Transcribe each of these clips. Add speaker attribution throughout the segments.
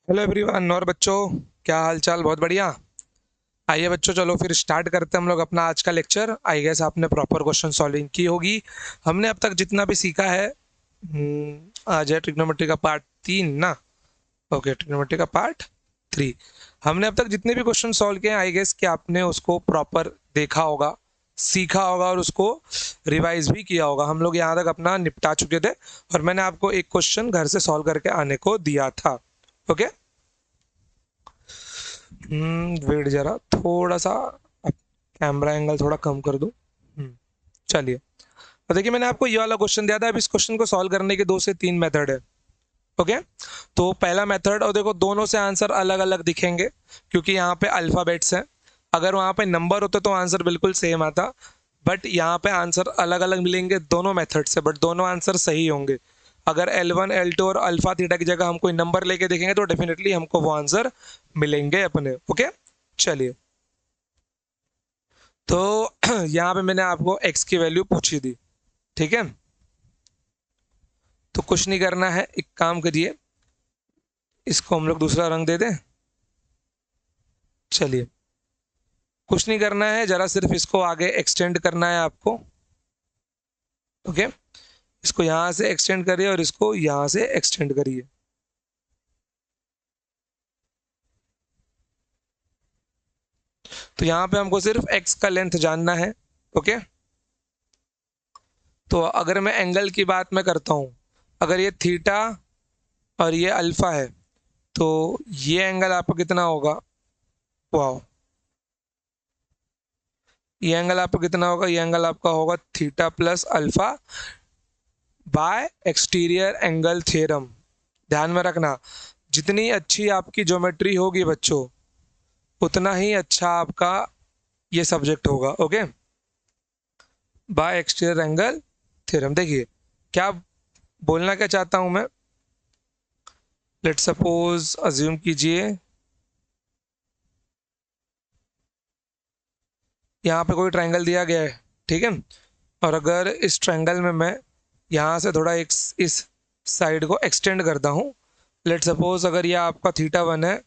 Speaker 1: Hello everyone. और बच्चों, क्या हाल चाल? बहुत बढ़िया। आइए बच्चों, चलो फिर स्टार्ट करते हैं हम लोग अपना आज का लेक्चर। आई गेस आपने प्रॉपर क्वेश्चन सॉल्विंग की होगी। हमने अब तक जितना भी सीखा है, आज है ट्रिग्नोमेट्री का पार्ट 3 ना। ओके, ट्रिग्नोमेट्री का पार्ट 3। हमने अब तक जितने भी क्वेश्चन सॉल्व किए हैं, आई गेस कि आपने उसको प्रॉपर देखा होगा, सीखा होगा और उसको रिवाइज भी किया होगा। हम लोग यहाँ तक अपना निपटा चुके थे और मैंने आपको एक क्वेश्चन घर से सॉल्व करके आने को दिया था। ओके। वेट जरा थोड़ा सा, कैमरा एंगल थोड़ा कम कर दूं। चलिए, तो देखिए मैंने आपको ये वाला क्वेश्चन दिया था। अब इस क्वेश्चन को सॉल्व करने के 2 से 3 मेथड है। ओके। तो पहला मेथड, और देखो दोनों से आंसर अलग अलग दिखेंगे क्योंकि यहाँ पे अल्फाबेट्स हैं। अगर वहाँ पे नंबर होते तो आंसर बिल्कुल सेम आता, बट यहाँ पे आंसर अलग अलग मिलेंगे दोनों मेथड से, बट दोनों आंसर सही होंगे। अगर L1 L2 और अल्फा थीटा की जगह हम कोई नंबर लेके देखेंगे तो डेफिनेटली हमको वो आंसर मिलेंगे अपने। ओके, चलिए। तो यहाँ पे मैंने आपको x की वैल्यू पूछी थी, ठीक है। तो कुछ नहीं करना है, एक काम करिए, इसको हम लोग दूसरा रंग दे दें। चलिए, कुछ नहीं करना है, जरा सिर्फ इसको आगे एक्सटेंड करना है आपको। ओके, इसको यहां से एक्सटेंड करिए और इसको यहां से एक्सटेंड करिए। तो यहाँ पे हमको सिर्फ x का लेंथ जानना है। ओके। तो अगर मैं एंगल की बात मैं करता हूँ, अगर ये थीटा और ये अल्फा है तो ये एंगल आपका कितना होगा? वाह, ये एंगल आपका कितना होगा? ये एंगल आपका होगा theta plus alpha by exterior angle theorem. ध्यान में रखना, जितनी अच्छी आपकी ज्योमेट्री होगी बच्चों, उतना ही अच्छा आपका ये सब्जेक्ट होगा। Okay, bye exterior angle theorem. देखिए क्या बोलना क्या चाहता हूं मैं। लेट सपोज अज्यूम कीजिए यहाँ पे कोई ट्रायंगल दिया गया है, ठीक है। और अगर इस ट्रायंगल में मैं यहाँ से थोड़ा एक इस साइड को एक्सटेंड करता हूँ। लेट सपोज अगर ये आपका थीटा 1 है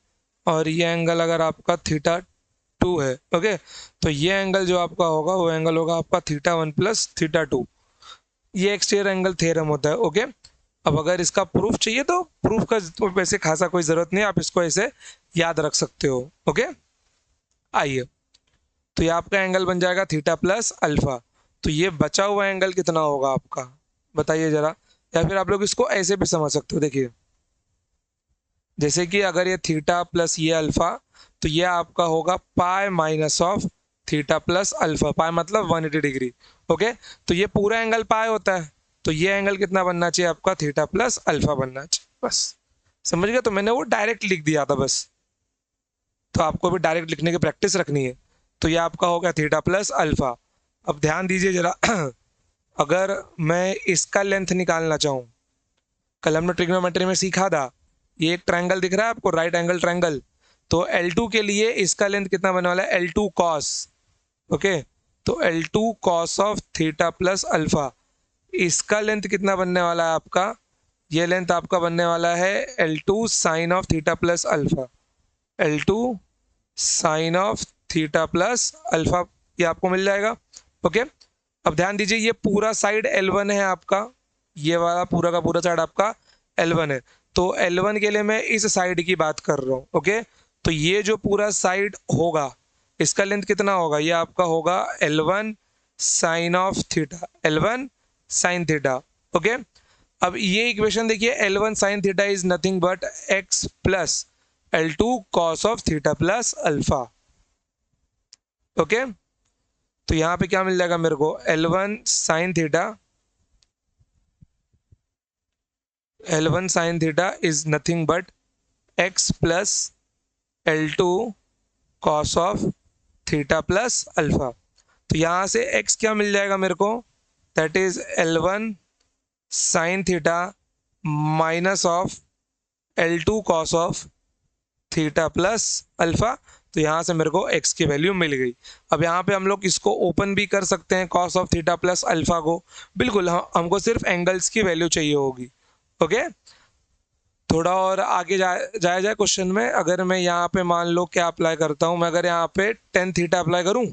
Speaker 1: और ये एंगल अगर आपका थीटा 2 है। ओके, तो ये एंगल जो आपका होगा वो एंगल होगा आपका थीटा 1 प्लस थीटा 2। ये एक्सटीरियर एंगल थ्योरम होता है। ओके, अब अगर इसका प्रूफ चाहिए तो प्रूफ का तो वैसे खासा कोई जरूरत नहीं है, आप इसको ऐसे याद रख सकते हो। ओके, आइए। तो ये आपका एंगल बन जाएगा थीटा प्लस अल्फा। तो ये बचा हुआ एंगल कितना होगा आपका, बताइए जरा। या फिर आप लोग इसको ऐसे भी समझ सकते हो। देखिए, जैसे कि अगर ये थीटा प्लस ये अल्फा, तो ये आपका होगा pi minus of theta plus alpha. Pi मतलब 180 डिग्री। ओके, तो ये पूरा एंगल पाई होता है, तो ये एंगल कितना बनना चाहिए आपका? थीटा प्लस अल्फा बनना चाहिए। बस समझ गए? तो मैंने वो डायरेक्ट लिख दिया था बस, तो आपको भी डायरेक्ट लिखने की प्रैक्टिस रखनी है। तो ये आपका हो गया थीटा प्लस अल्फा। अब ध्यान दीजिए जरा अगर मैं इसका लेंथ निकालना चाहूँ, कल हमने ट्रिग्नोमेट्री में सीखा था, ये एक ट्रायंगल दिख रहा है आपको, राइट एंगल ट्रायंगल। तो L2 के लिए इसका लेंथ कितना बनने वाला है? L2 cos. ओके, तो L2 cos of theta plus alpha, इसका लेंथ कितना बनने वाला है आपका? ये लेंथ आपका बनने वाला है L2 sine of theta plus alpha. L2 sine of theta plus alpha, ये आपको मिल जाएगा। ओके, अब ध्यान दीजिए ये पूरा साइड L1 है आपका, ये वाला पूरा का पूरा साइड आपका L1 है। तो L1 के लिए मैं इस साइड की बात कर रहा हूँ। ओके, तो ये जो पूरा साइड होगा इसका लेंथ कितना होगा? ये आपका होगा L1 sine of theta, L1 sine theta. Okay, अब ये इक्वेशन देखिए, L1 sine theta is nothing but x plus L2 cos of theta plus alpha. Okay, तो यहाँ पे क्या मिल जाएगा मेरे को? L1 sine theta, L1 sine theta is nothing but x plus L2 cos of theta plus alpha. तो यहाँ से x क्या मिल जाएगा मेरे को? That is L1 sine theta minus of L2 cos of theta plus alpha. तो यहाँ से मेरे को x की वैल्यू मिल गई। अब यहाँ पे हम लोग इसको ओपन भी कर सकते हैं, cos of theta plus alpha को। बिल्कुल, हमको सिर्फ एंगल्स की वैल्यू चाहिए होगी। ओके, थोड़ा और आगे जाया जाए क्वेश्चन में। अगर मैं यहाँ पे मान लो क्या अप्लाई करता हूँ, मैं अगर यहाँ पे टेन थीटा अप्लाई करूँ,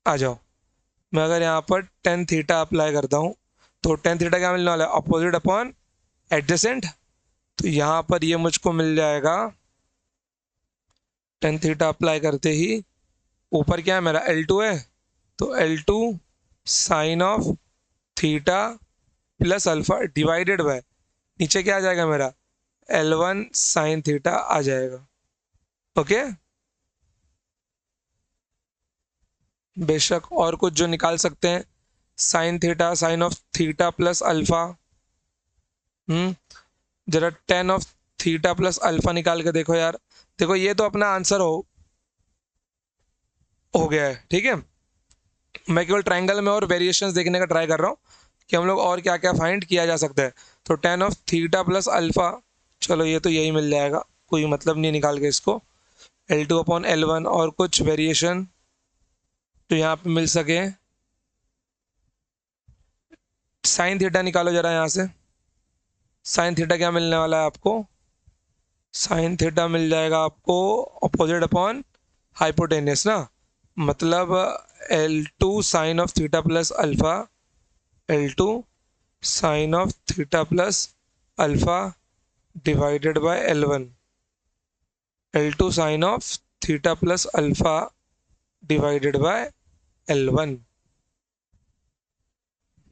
Speaker 1: आ जाओ। मैं अगर यहाँ पर टेन थीटा अप्लाई करता हूँ तो टेन थीटा क्या मिलने वाला है, अपोजिट अपॉन एडजेसेंट। तो यहाँ पर ये मुझको मिल जाएगा, टेन थीटा अप्लाई करते ही ऊपर क्या है मेरा एल टू है, तो L two sine of theta plus alpha divided by, नीचे क्या आ जाएगा मेरा, एल वन साइन थीटा आ जाएगा। ओके, बेशक और कुछ जो निकाल सकते हैं, sine theta sine of theta plus alpha. Hmm, जरा tan of theta plus alpha निकाल के देखो यार। देखो ये तो अपना आंसर हो गया है, ठीक है। मैं केवल ट्राइंगल में और वेरिएशंस देखने का ट्राई कर रहा हूँ कि हम लोग और क्या क्या फाइंड किया जा सकता है। तो ten of theta plus alpha, चलो ये तो यही मिल जाएगा, कोई मतलब नहीं निकाल के इसको। L two upon L one, और कुछ वेरिएशन तो यहाँ पे मिल सके। साइन थीटा निकालो जरा यहाँ से। साइन थीटा क्या मिलने वाला है आपको, साइन थीटा मिल जाएगा आपको अपोजिट अपॉन हाइपोटेनियस ना, मतलब L two sine of theta plus alpha, L two sine of theta plus alpha divided by L one, L two sine of theta plus alpha divided by L one.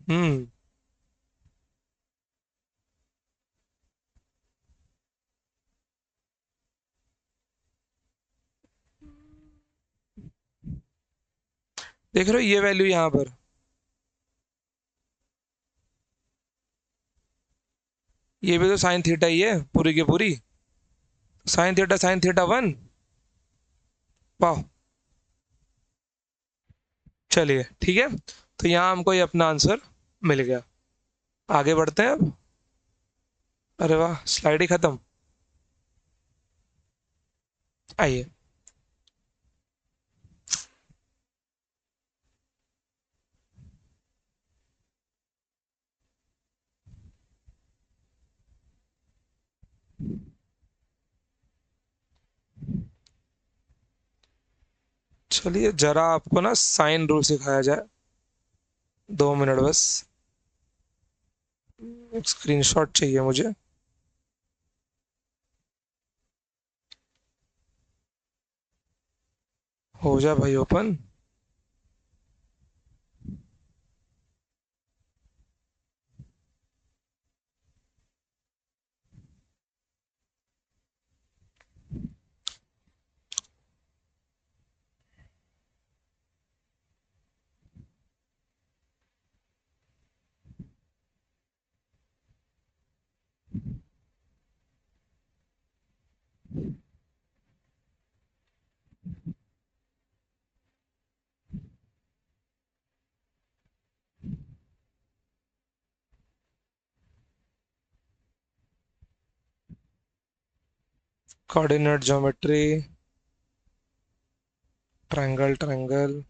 Speaker 1: Hmm, देख रहे हो ये value यहाँ पर, ये भी तो sine theta ही है पूरी की पूरी, साइन थीटा वन। वाह, चलिए ठीक है। तो यहाँ हमको ये अपना आंसर मिल गया। आगे बढ़ते हैं अब। अरे वाह, स्लाइड ही खत्म। आइए, चलिए जरा आपको ना साइन रूल सिखाया जाए, 2 मिनट बस। एक स्क्रीनशॉट चाहिए मुझे। हो जा भाई open. Coordinate geometry, triangle triangle.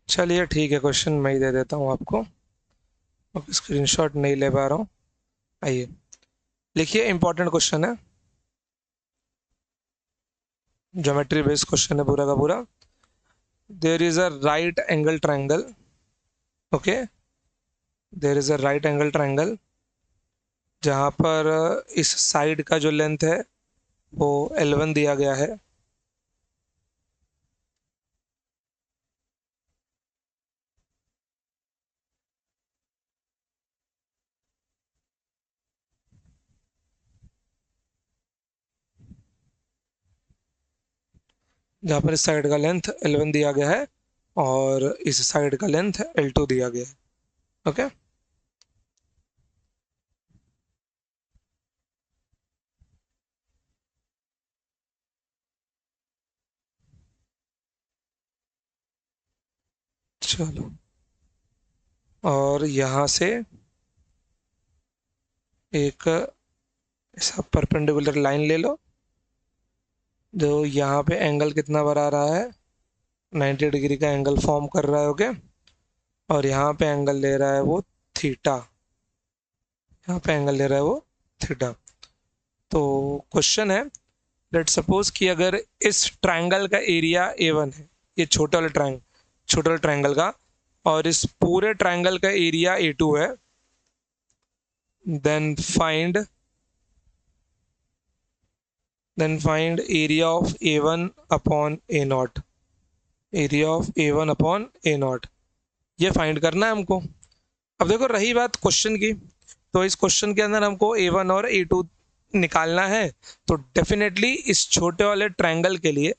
Speaker 1: चलिए ठीक है, क्वेश्चन मैं ही दे देता हूँ आपको। अब स्क्रीनशॉट नहीं ले पा रहा हूँ। आइए लिखिए, इंपॉर्टेंट क्वेश्चन है, ज्योमेट्री बेस्ड क्वेश्चन है पूरा का पूरा। There is a right angle triangle, okay, there is a right angle triangle जहाँ पर इस साइड का जो लेंथ है वो L1 दिया गया है। जहाँ पर इस साइड का लेंथ L1 दिया गया है और इस साइड का लेंथ L2 दिया गया है। ओके, चलो, और यहाँ से एक ऐसा परपेंडिकुलर लाइन ले लो जो यहाँ पे एंगल कितना बना रहा है, 90 डिग्री का एंगल फॉर्म कर रहा है। ओके, और यहाँ पे एंगल ले रहा है वो थीटा, यहाँ पे एंगल ले रहा है वो थीटा। तो क्वेश्चन है, लेट सपोज कि अगर इस ट्रायंगल का एरिया A1 है, ये छोटे वाले ट्रायंगल का, और इस पूरे ट्रायंगल का एरिया A2 है, then find area of A1 upon A0, area of A1 upon A0, ये फाइंड करना है हमको। अब देखो, रही बात क्वेश्चन की, तो इस क्वेश्चन के अंदर हमको A1 और A2 निकालना है। तो डेफिनेटली इस छोटे वाले ट्रायंगल के लिए,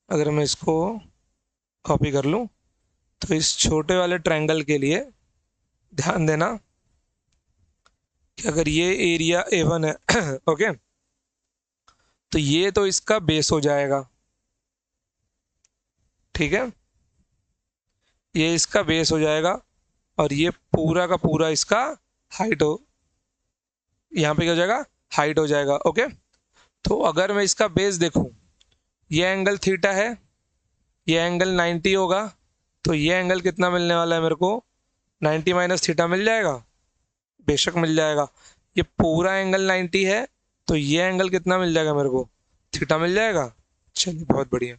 Speaker 1: अगर मैं इसको कॉपी कर लूं, तो इस छोटे वाले ट्रायंगल के लिए ध्यान देना कि अगर ये एरिया A1 है ओके, तो ये तो इसका बेस हो जाएगा, ठीक है, ये इसका बेस हो जाएगा, और ये पूरा का पूरा इसका हाइट हो, यहाँ पे क्या हो जाएगा, हाइट हो जाएगा। ओके, तो अगर मैं इसका बेस देखूं, ये एंगल थीटा है, ये एंगल 90 होगा, तो ये एंगल कितना मिलने वाला है मेरे को, 90 माइनस थीटा मिल जाएगा, बेशक मिल जाएगा। ये पूरा एंगल 90 है, तो ये एंगल कितना मिल जाएगा मेरे को, थीटा मिल जाएगा। चलिए, बहुत बढ़िया।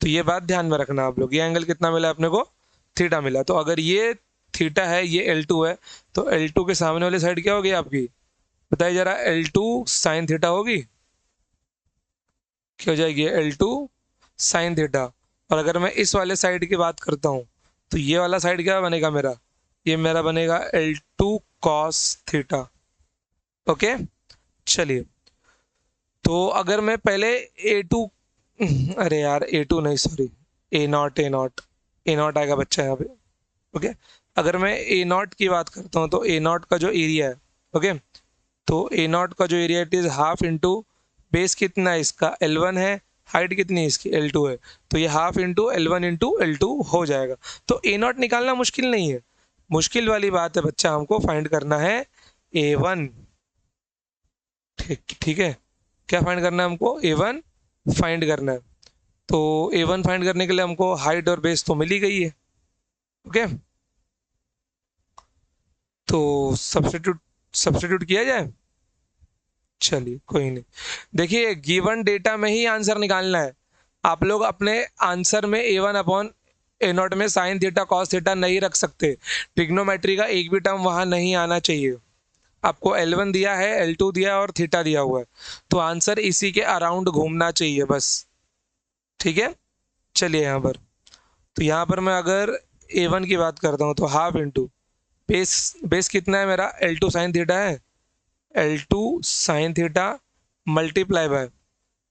Speaker 1: तो ये बात ध्यान में रखना आप लोग, ये एंगल कितना मिला अपने को, थीटा मिला। तो अगर ये थीटा है, ये L2 है, तो L2 के सामने वाली साइड क्या होगी आपकी, बताइए जरा, L2 साइन थीटा होगी, क्या हो जाएगी, L2 साइन थीटा। और अगर मैं इस वाले साइड की बात करता हूँ, तो ये वाला साइड क्या बनेगा मेरा, ये मेरा बनेगा L2 कॉस थीटा। ओके, चलिए, तो अगर मैं पहले A2, अरे यार A2 नहीं, सॉरी, A0 आएगा बच्चा यहाँ पे। ओके, अगर मैं A0 की बात करता हूँ, तो A0 का जो एरिया है, ओके, तो A0 का जो area it is half into base कितना है इसका, L1 है, हाइट कितनी है इसकी, L2 है, तो ये half into L1 into L2 हो जाएगा। तो A0 निकालना मुश्किल नहीं है, मुश्किल वाली बात है बच्चा, हमको फाइंड करना है A1। ठीक है, क्या फाइंड करना है हमको, A1 फाइंड करना है। तो A1 फाइंड करने के लिए हमको हाइट और बेस तो मिल ही गई है। ओके, तो सब्स्टिट्यूट किया जाए, चलिए कोई नहीं। देखिए, गिवन डेटा में ही आंसर निकालना है। आप लोग अपने आंसर में A1 अपॉन A0 में साइन थीटा कॉस थीटा नहीं रख सकते, ट्रिग्नोमेट्री का एक भी टर्म वहां नहीं आना चाहिए। आपको L1 दिया है, L2 दिया है और थीटा दिया हुआ है, तो आंसर इसी के अराउंड घूमना चाहिए बस। ठीक है, चलिए यहाँ पर, तो यहाँ पर मैं अगर A1 की बात करता हूँ, तो हाफ इंटू बेस कितना है मेरा, L2 साइन थीटा है, L2 sine theta multiply by,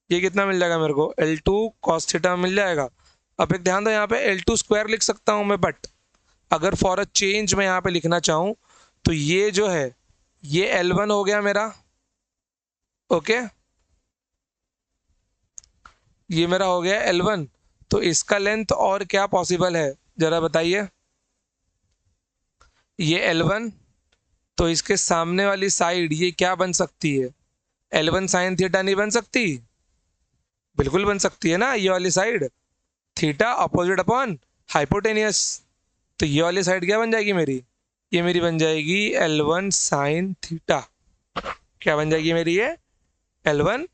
Speaker 1: ये कितना मिल जाएगा मेरे को, L2 कॉस थीटा मिल जाएगा। अब एक ध्यान दो, यहाँ पे L2 स्क्वायर लिख सकता हूँ मैं, बट अगर फॉर अ चेंज मैं यहाँ पे लिखना चाहूँ, तो ये जो है ये L1 हो गया मेरा। ओके, ये मेरा हो गया L1, तो इसका लेंथ और क्या पॉसिबल है, जरा बताइए। ये L1, तो इसके सामने वाली साइड ये क्या बन सकती है, L1 साइन थीटा नहीं बन सकती, बिल्कुल बन सकती है ना, ये वाली side, theta opposite upon hypotenuse. तो ये वाली साइड क्या बन जाएगी मेरी, ये मेरी बन जाएगी L1 साइन थीटा। क्या बन जाएगी मेरी, ये L1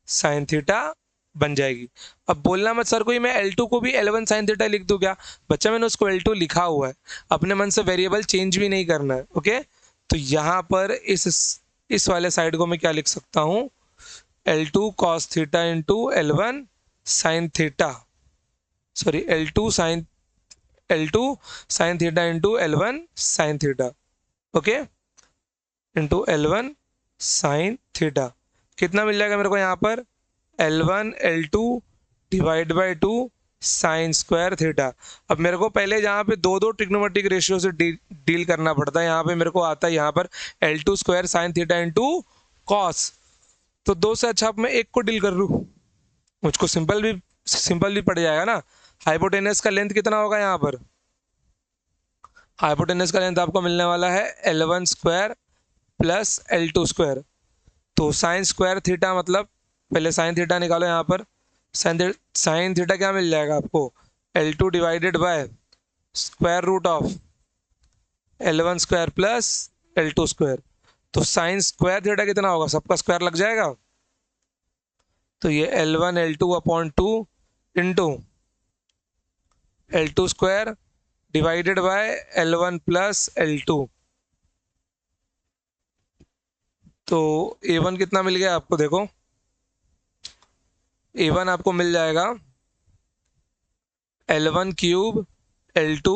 Speaker 1: साइन थीटा बन जाएगी। अब बोलना मत सर कोई, मैं L2 को भी L1 साइन थीटा लिख दूं क्या, बच्चा मैंने उसको L2 लिखा हुआ है, अपने मन से वेरिएबल चेंज भी नहीं करना है। ओके, तो यहाँ पर इस वाले साइड को मैं क्या लिख सकता हूँ, L2 cos theta into L1 sine theta, sorry L2 sign theta into L1 sine theta. Okay, into L1 sine theta, कितना मिल जाएगा मेरे को यहाँ पर, L1 L2 divide by 2 sign square theta. अब मेरे को पहले जहाँ पे दो ट्रिग्नोमेट्रिक रेशियो से डील करना पड़ता है, यहाँ पे मेरे को आता है यहाँ पर L2 square sine theta into cos, तो दो से अच्छा अब मैं एक को डील कर लूँ, मुझको सिंपल भी पड़ जाएगा ना। हाइपोटेनस का लेंथ कितना होगा यहाँ पर, हाइपोटेनस का लेंथ आपको मिलने वाला है L1 square plus L2 square. तो साइन स्क्वायर थीटा मतलब पहले साइन थीटा निकालो यहाँ पर। साइन थीटा क्या मिल जाएगा आपको, L2 divided by square root of L1 square plus L2 square. तो साइन स्क्वायर थीटा कितना होगा, सबका स्क्वायर लग जाएगा, तो ये L1 L2 upon 2 into L2 square divided by L1 plus L2। तो A1 कितना मिल गया आपको, देखो A1 आपको मिल जाएगा L1 cube L2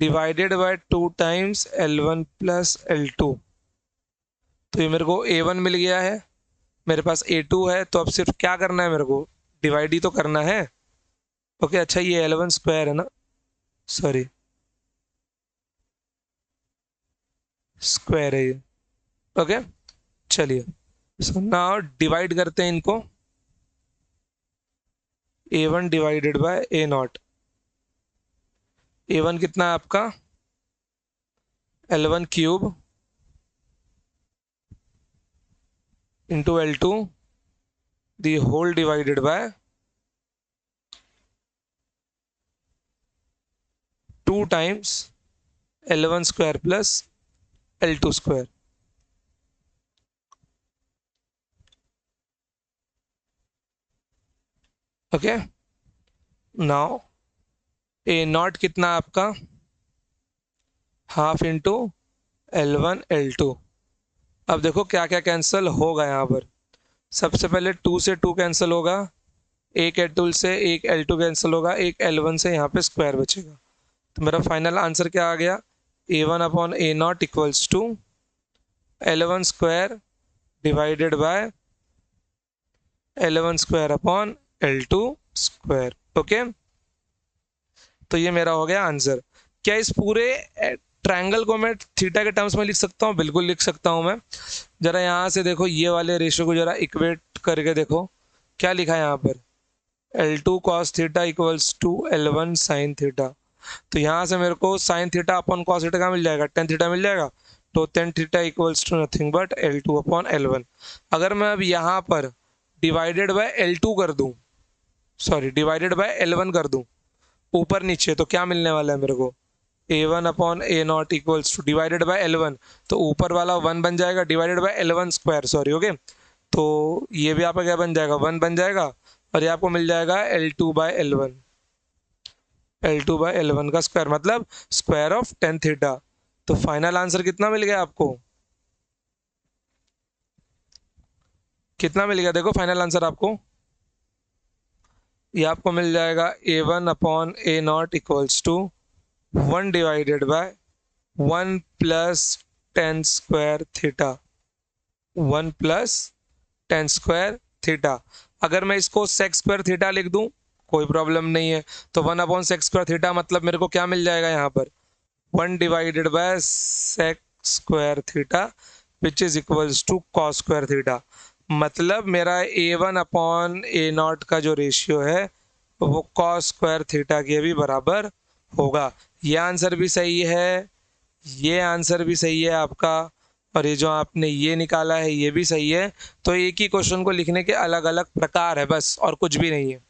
Speaker 1: divided by 2 times L1 plus L2। तो ये मेरे को A1 मिल गया है, मेरे पास A2 है, तो अब सिर्फ क्या करना है मेरे को, डिवाइड ही तो करना है। ओके अच्छा ये L1 स्क्वायर है ना, सॉरी स्क्वायर है ये। ओके चलिए, सो नाउ डिवाइड करते हैं इनको। A1 divided by A0। A1 कितना है आपका L1 cube into L2 the whole divided by 2 times L1 square plus L2 square. Okay now A0 कितना आपका हाफ इंटू L1 L2। अब देखो क्या क्या कैंसिल होगा यहाँ पर। सबसे पहले 2 से 2 कैंसिल होगा, एक L2 से एक L2 कैंसिल होगा, एक L1 से यहाँ पे स्क्वायर बचेगा। तो मेरा फाइनल आंसर क्या आ गया, A1 upon A0 equals to L1 square divided by L1 square upon L2 square. Okay तो ये मेरा हो गया आंसर। क्या इस पूरे ट्रायंगल को मैं थीटा के टर्म्स में लिख सकता हूँ, बिल्कुल लिख सकता हूँ मैं। जरा यहाँ से देखो ये वाले रेशियो को जरा इक्वेट करके देखो, क्या लिखा है यहाँ पर, L2 cos theta equals to L1 sine theta. तो यहाँ से मेरे को sine theta upon cos theta का मिल जाएगा, टेन थीटा मिल जाएगा। तो tan theta equals to nothing but L2 upon L1। अगर मैं अब यहाँ पर डिवाइडेड बाय L2 कर दूं, सॉरी डिवाइडेड बाय L1 कर दूं ऊपर नीचे, तो क्या मिलने वाला है मेरे को, A1 upon A0 equals two divided by L1। तो ऊपर वाला 1 बन जाएगा divided by L1 square, sorry okay. तो ये भी आपका क्या बन जाएगा, 1 बन जाएगा, और ये आपको मिल जाएगा L2 bye L1, L2 bye L1 का स्क्वायर मतलब स्क्वायर ऑफ टेन थीटा। तो फाइनल आंसर कितना मिल गया आपको, कितना मिल गया देखो फाइनल आंसर आपको, ये आपको मिल जाएगा A1 upon A0 equals to 1 divided by 1 plus tan square theta, 1 plus tan square theta. अगर मैं इसको सेक स्क्वायर थीटा लिख दूं कोई प्रॉब्लम नहीं है, तो 1 अपॉन सेक स्क्वायर थीटा मतलब मेरे को क्या मिल जाएगा यहाँ पर, 1 divided by sec square theta which is equals to cos square theta. मतलब मेरा A1 अपॉन A0 का जो रेशियो है वो कॉस स्क्वायर थीटा के भी बराबर होगा। ये आंसर भी सही है, ये आंसर भी सही है आपका, और ये जो आपने ये निकाला है ये भी सही है। तो एक ही क्वेश्चन को लिखने के अलग अलग प्रकार है बस, और कुछ भी नहीं है।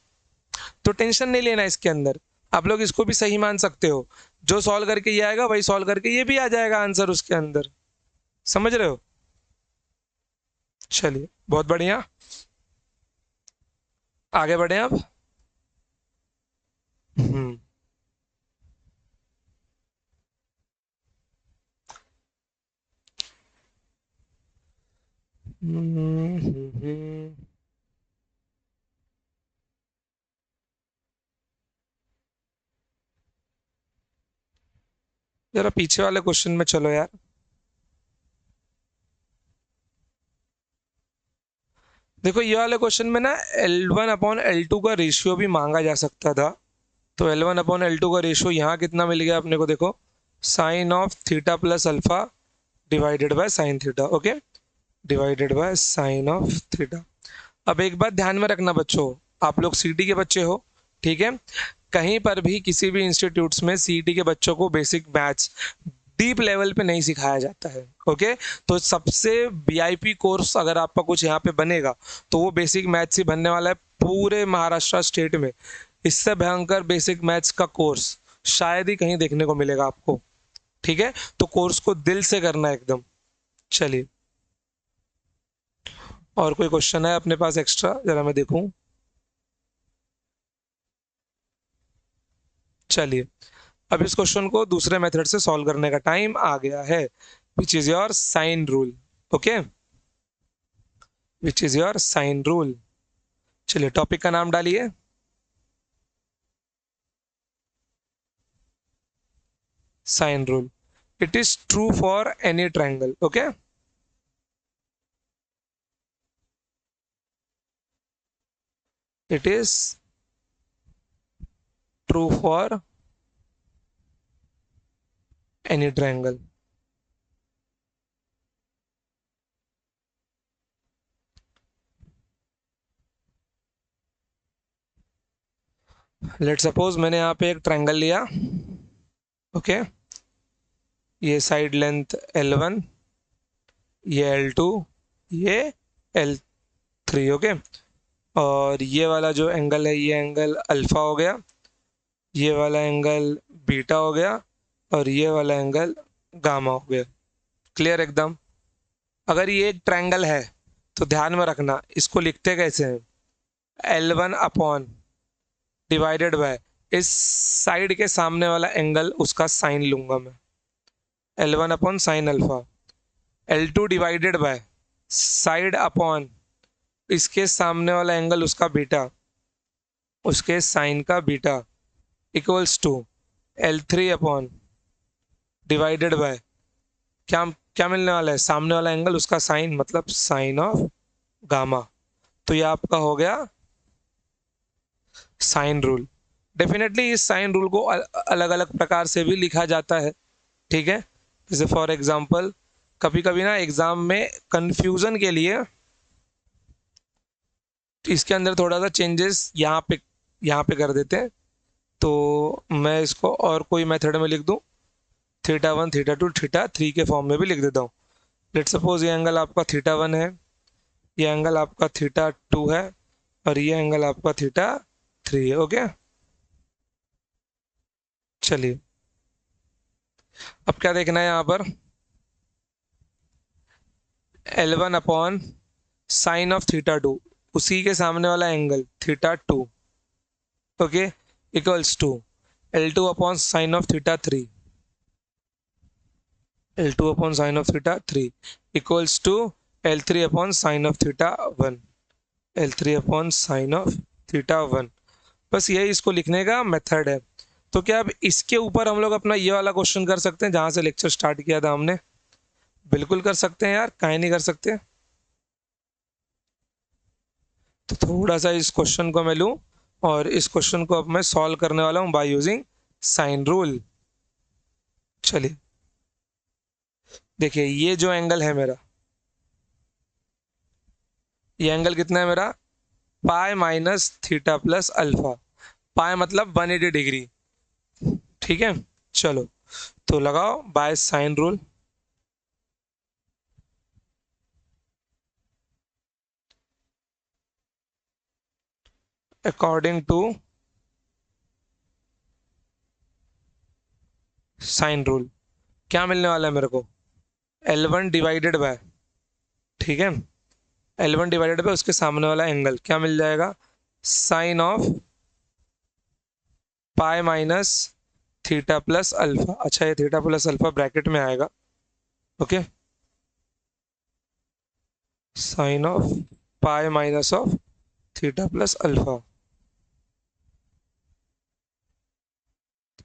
Speaker 1: तो टेंशन नहीं लेना इसके अंदर, आप लोग इसको भी सही मान सकते हो, जो सॉल्व करके ये आएगा वही सॉल्व करके ये भी आ जाएगा आंसर उसके अंदर, समझ रहे हो। चलिए बहुत बढ़िया, आगे बढ़े अब। हम्म हम्म, हम्म, हम्म। जरा पीछे वाले क्वेश्चन में चलो यार। देखो ये वाले क्वेश्चन में ना L1 अपॉन L2 का रेशियो भी मांगा जा सकता था। तो L1 अपॉन L2 का रेशियो यहाँ कितना मिल गया अपने को, देखो sine of theta plus alpha divided by sine theta. Okay divided by sine of theta. अब एक बात ध्यान में रखना बच्चों, आप लोग सीटी के बच्चे हो, ठीक है। कहीं पर भी किसी भी इंस्टीट्यूट्स में सीईटी के बच्चों को बेसिक मैथ्स डीप लेवल पे नहीं सिखाया जाता है। ओके, तो सबसे वीआईपी कोर्स अगर आपका कुछ यहाँ पे बनेगा तो वो बेसिक मैथ्स ही बनने वाला है पूरे महाराष्ट्र स्टेट में। इससे भयंकर बेसिक मैथ्स का कोर्स शायद ही कहीं देखने को मिलेगा आपको। ठीक है, तो कोर्स को दिल से करना है एकदम। चलिए, और कोई क्वेश्चन है अपने पास एक्स्ट्रा, जरा मैं देखूं। चलिए, अब इस क्वेश्चन को दूसरे मेथड से सॉल्व करने का टाइम आ गया है, which is your sine rule. Okay, which is your sine rule. चलिए, टॉपिक का नाम डालिए। Sine rule, it is true for any triangle. Okay, it is true for any triangle. Let suppose मैंने यहाँ पे एक ट्रायंगल लिया। ओके, ये साइड लेंथ L1, ये L2, ये L3। ओके, और ये वाला जो एंगल है ये एंगल अल्फा हो गया, ये वाला एंगल बीटा हो गया, और ये वाला एंगल गामा हो गया। क्लियर एकदम। अगर ये एक ट्रायंगल है तो ध्यान में रखना इसको लिखते कैसे हैं, L1 अपॉन डिवाइडेड बाय इस साइड के सामने वाला एंगल उसका साइन लूंगा मैं, L1 upon sine alpha. L2 divided by side upon इसके सामने वाला एंगल उसका बीटा, उसके साइन का beta, equals to L3 upon divided by क्या क्या मिलने वाला है, सामने वाला एंगल उसका साइन, मतलब साइन ऑफ गामा। तो ये आपका हो गया साइन रूल। डेफिनेटली इस साइन रूल को अलग अलग प्रकार से भी लिखा जाता है। ठीक है, जैसे फॉर एग्जांपल कभी कभी ना एग्जाम में कंफ्यूजन के लिए इसके अंदर थोड़ा सा चेंजेस यहाँ पे कर देते हैं। तो मैं इसको और कोई मेथड में लिख दूं, θ1 θ2 θ3 के फॉर्म में भी लिख देता हूँ। लेट सपोज ये एंगल आपका θ1 है, ये एंगल आपका θ2 है, और ये एंगल आपका θ3 है। ओके, चलिए अब क्या देखना है यहाँ पर, L1 अपॉन साइन ऑफ θ2, उसी के सामने वाला angle θ2, okay, equals to L2 upon sine of θ3, L2 upon sine of θ3 equals to L3 upon sine of θ1, L3 upon sine of θ1। बस यही इसको लिखने का मेथड है। तो क्या अब इसके ऊपर हम लोग अपना ये वाला क्वेश्चन कर सकते हैं जहां से लेक्चर स्टार्ट किया था हमने? बिल्कुल कर सकते हैं यार, काहे नहीं कर सकते। तो थोड़ा सा इस क्वेश्चन को मैं लूं और इस क्वेश्चन को अब मैं सॉल्व करने वाला हूं बाय यूजिंग साइन रूल। चलिए देखिए, ये जो एंगल है मेरा, ये एंगल कितना है मेरा, pi minus theta plus alpha. Pi मतलब 180 डिग्री। ठीक है, चलो तो लगाओ by sine rule. According to sine rule क्या मिलने वाला है मेरे को, L1 डिवाइडेड बाय, ठीक है, L1 डिवाइडेड बाय उसके सामने वाला एंगल क्या मिल जाएगा, sine of pi minus theta plus alpha. अच्छा, ये थीटा प्लस अल्फा ब्रैकेट में आएगा। Okay, sine of pi minus of theta plus alpha,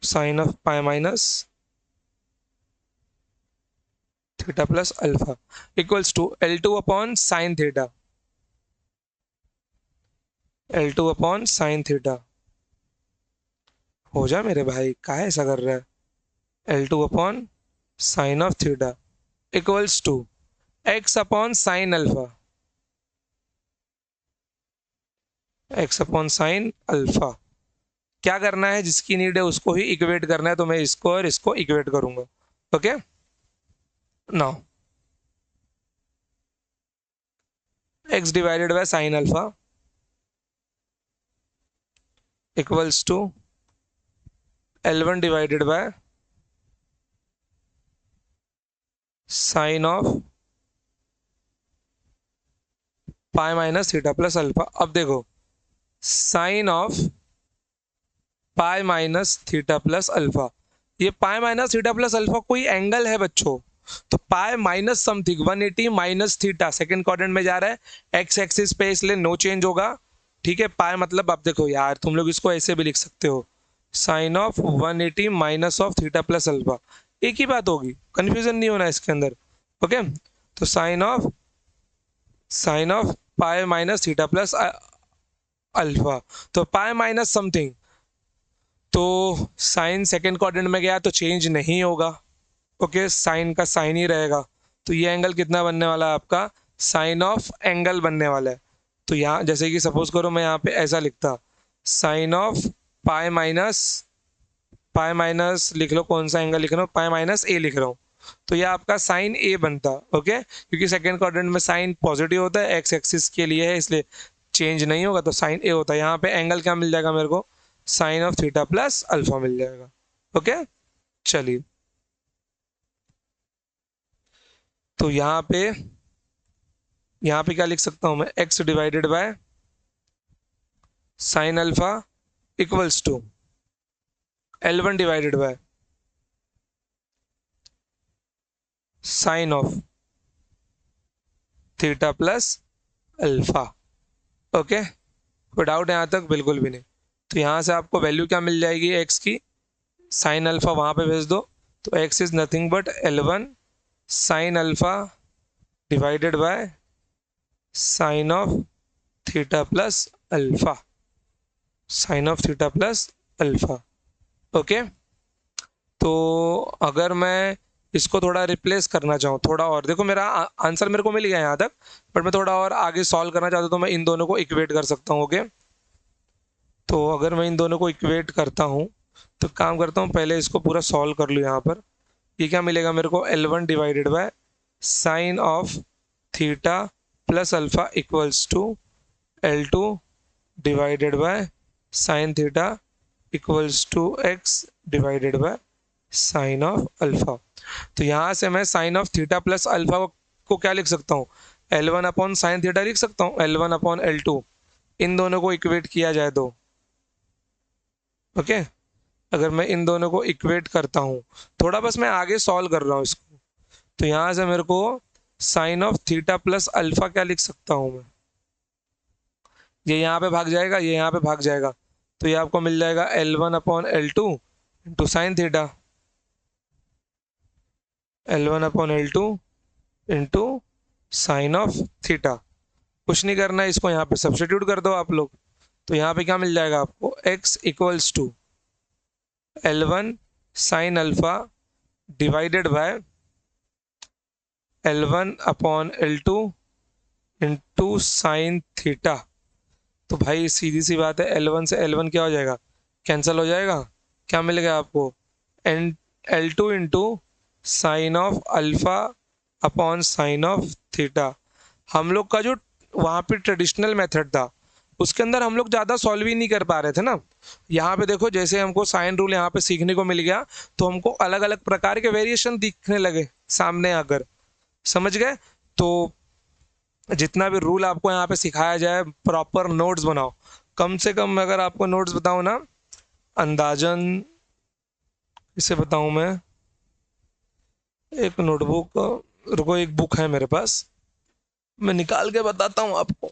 Speaker 1: sine of pi minus theta plus alpha equals to L2 upon sine theta, L2 upon sine theta. हो जा मेरे भाई, काहे ऐसा कर रहा है, L2 upon sine of theta equals to x upon sine alpha, x upon sine alpha. क्या करना है, जिसकी नीड है उसको ही इक्वेट करना है, तो मैं इसको और इसको इक्वेट करूंगा। Okay, now x divided by sine alpha equals to L1 divided by sine of pi minus theta plus alpha. अब देखो, sine of pi minus theta plus alpha, ये pi minus theta plus alpha कोई angle है बच्चों, तो pi minus something 180 minus theta second quadrant में जा रहा है, एक्स एक्सिस पे, इसलिए नो चेंज होगा। ठीक है, पाई मतलब आप देखो यार, तुम लोग इसको ऐसे भी लिख सकते हो, sine of 180 minus of theta plus alpha, एक ही बात होगी, कंफ्यूजन नहीं होना इसके अंदर। ओके, तो sine of pi minus theta plus alpha, तो पाई माइनस समथिंग, तो साइन सेकेंड क्वाड्रेंट में गया तो चेंज नहीं होगा। ओके, साइन का साइन ही रहेगा, तो ये एंगल कितना बनने वाला है आपका, साइन ऑफ एंगल बनने वाला है। तो यहाँ जैसे कि सपोज करो मैं यहाँ पे ऐसा लिखता, साइन ऑफ पाई माइनस लिख लो, कौन सा एंगल लिख रहा हूँ, पाई माइनस ए लिख रहा हूँ, तो ये आपका साइन ए बनता। ओके, क्योंकि सेकेंड क्वाड्रेंट में साइन पॉजिटिव होता है, एक्स एक्सिस के लिए है, इसलिए चेंज नहीं होगा, तो साइन ए होता है। यहाँ पे एंगल क्या मिल जाएगा मेरे को, sine of theta plus alpha मिल जाएगा। ओके, चलिए, तो यहाँ पे क्या लिख सकता हूँ मैं, x divided by sine alpha equals to L1 divided by sine of theta plus alpha. Okay, कोई डाउट है यहाँ तक, बिल्कुल भी नहीं। तो यहाँ से आपको वैल्यू क्या मिल जाएगी एक्स की, साइन अल्फा वहाँ पे भेज दो, तो x is nothing but L1 sine alpha divided by sine of theta plus alpha, sine of theta plus alpha. Okay, तो अगर मैं इसको थोड़ा रिप्लेस करना चाहूँ, थोड़ा और देखो, मेरा आंसर मेरे को मिल गया यहाँ तक, बट मैं थोड़ा और आगे सॉल्व करना चाहता हूँ, तो मैं इन दोनों को इक्वेट कर सकता हूँ। ओके, तो अगर मैं इन दोनों को इक्वेट करता हूँ, तो काम करता हूँ, पहले इसको पूरा सॉल्व कर लूँ। यहाँ पर ये क्या मिलेगा मेरे को, L1 divided by sine of theta plus alpha equals to L2 divided by sine theta equals to x divided by sine of alpha. तो यहाँ से मैं sine of theta plus alpha को क्या लिख सकता हूँ, L1 अपॉन साइन थीटा लिख सकता हूँ, L1 अपॉन L2, इन दोनों को इक्वेट किया जाए तो। ओके, अगर मैं इन दोनों को इक्वेट करता हूँ, थोड़ा बस मैं आगे सॉल्व कर रहा हूँ इसको, तो यहाँ से मेरे को sine of theta plus alpha क्या लिख सकता हूँ मैं, ये यहाँ पे भाग जाएगा, ये यहाँ पे भाग जाएगा, तो ये आपको मिल जाएगा L1 upon L2 into sine theta, L1 upon L2 into sine of theta. कुछ नहीं करना है, इसको यहाँ पे सब्स्टिट्यूट कर दो आप लोग, तो यहाँ पे क्या मिल जाएगा आपको, x equals to L1 sine alpha divided by L1 upon L2 into sine theta. तो भाई सीधी सी बात है, L1 से L1 क्या हो जाएगा, कैंसिल हो जाएगा, क्या मिलेगा आपको, n L2 into sine of alpha upon sine of theta. हम लोग का जो वहाँ पे ट्रेडिशनल मेथड था, उसके अंदर हम लोग ज़्यादा सॉल्व ही नहीं कर पा रहे थे ना। यहाँ पे देखो, जैसे हमको साइन रूल यहाँ पे सीखने को मिल गया, तो हमको अलग अलग प्रकार के वेरिएशन दिखने लगे सामने आकर, समझ गए। तो जितना भी रूल आपको यहाँ पे सिखाया जाए, प्रॉपर नोट्स बनाओ, कम से कम अगर आपको नोट्स बताऊँ ना, अंदाजन इसे बताऊँ मैं, एक नोटबुक, रुको एक बुक है मेरे पास, मैं निकाल के बताता हूँ आपको।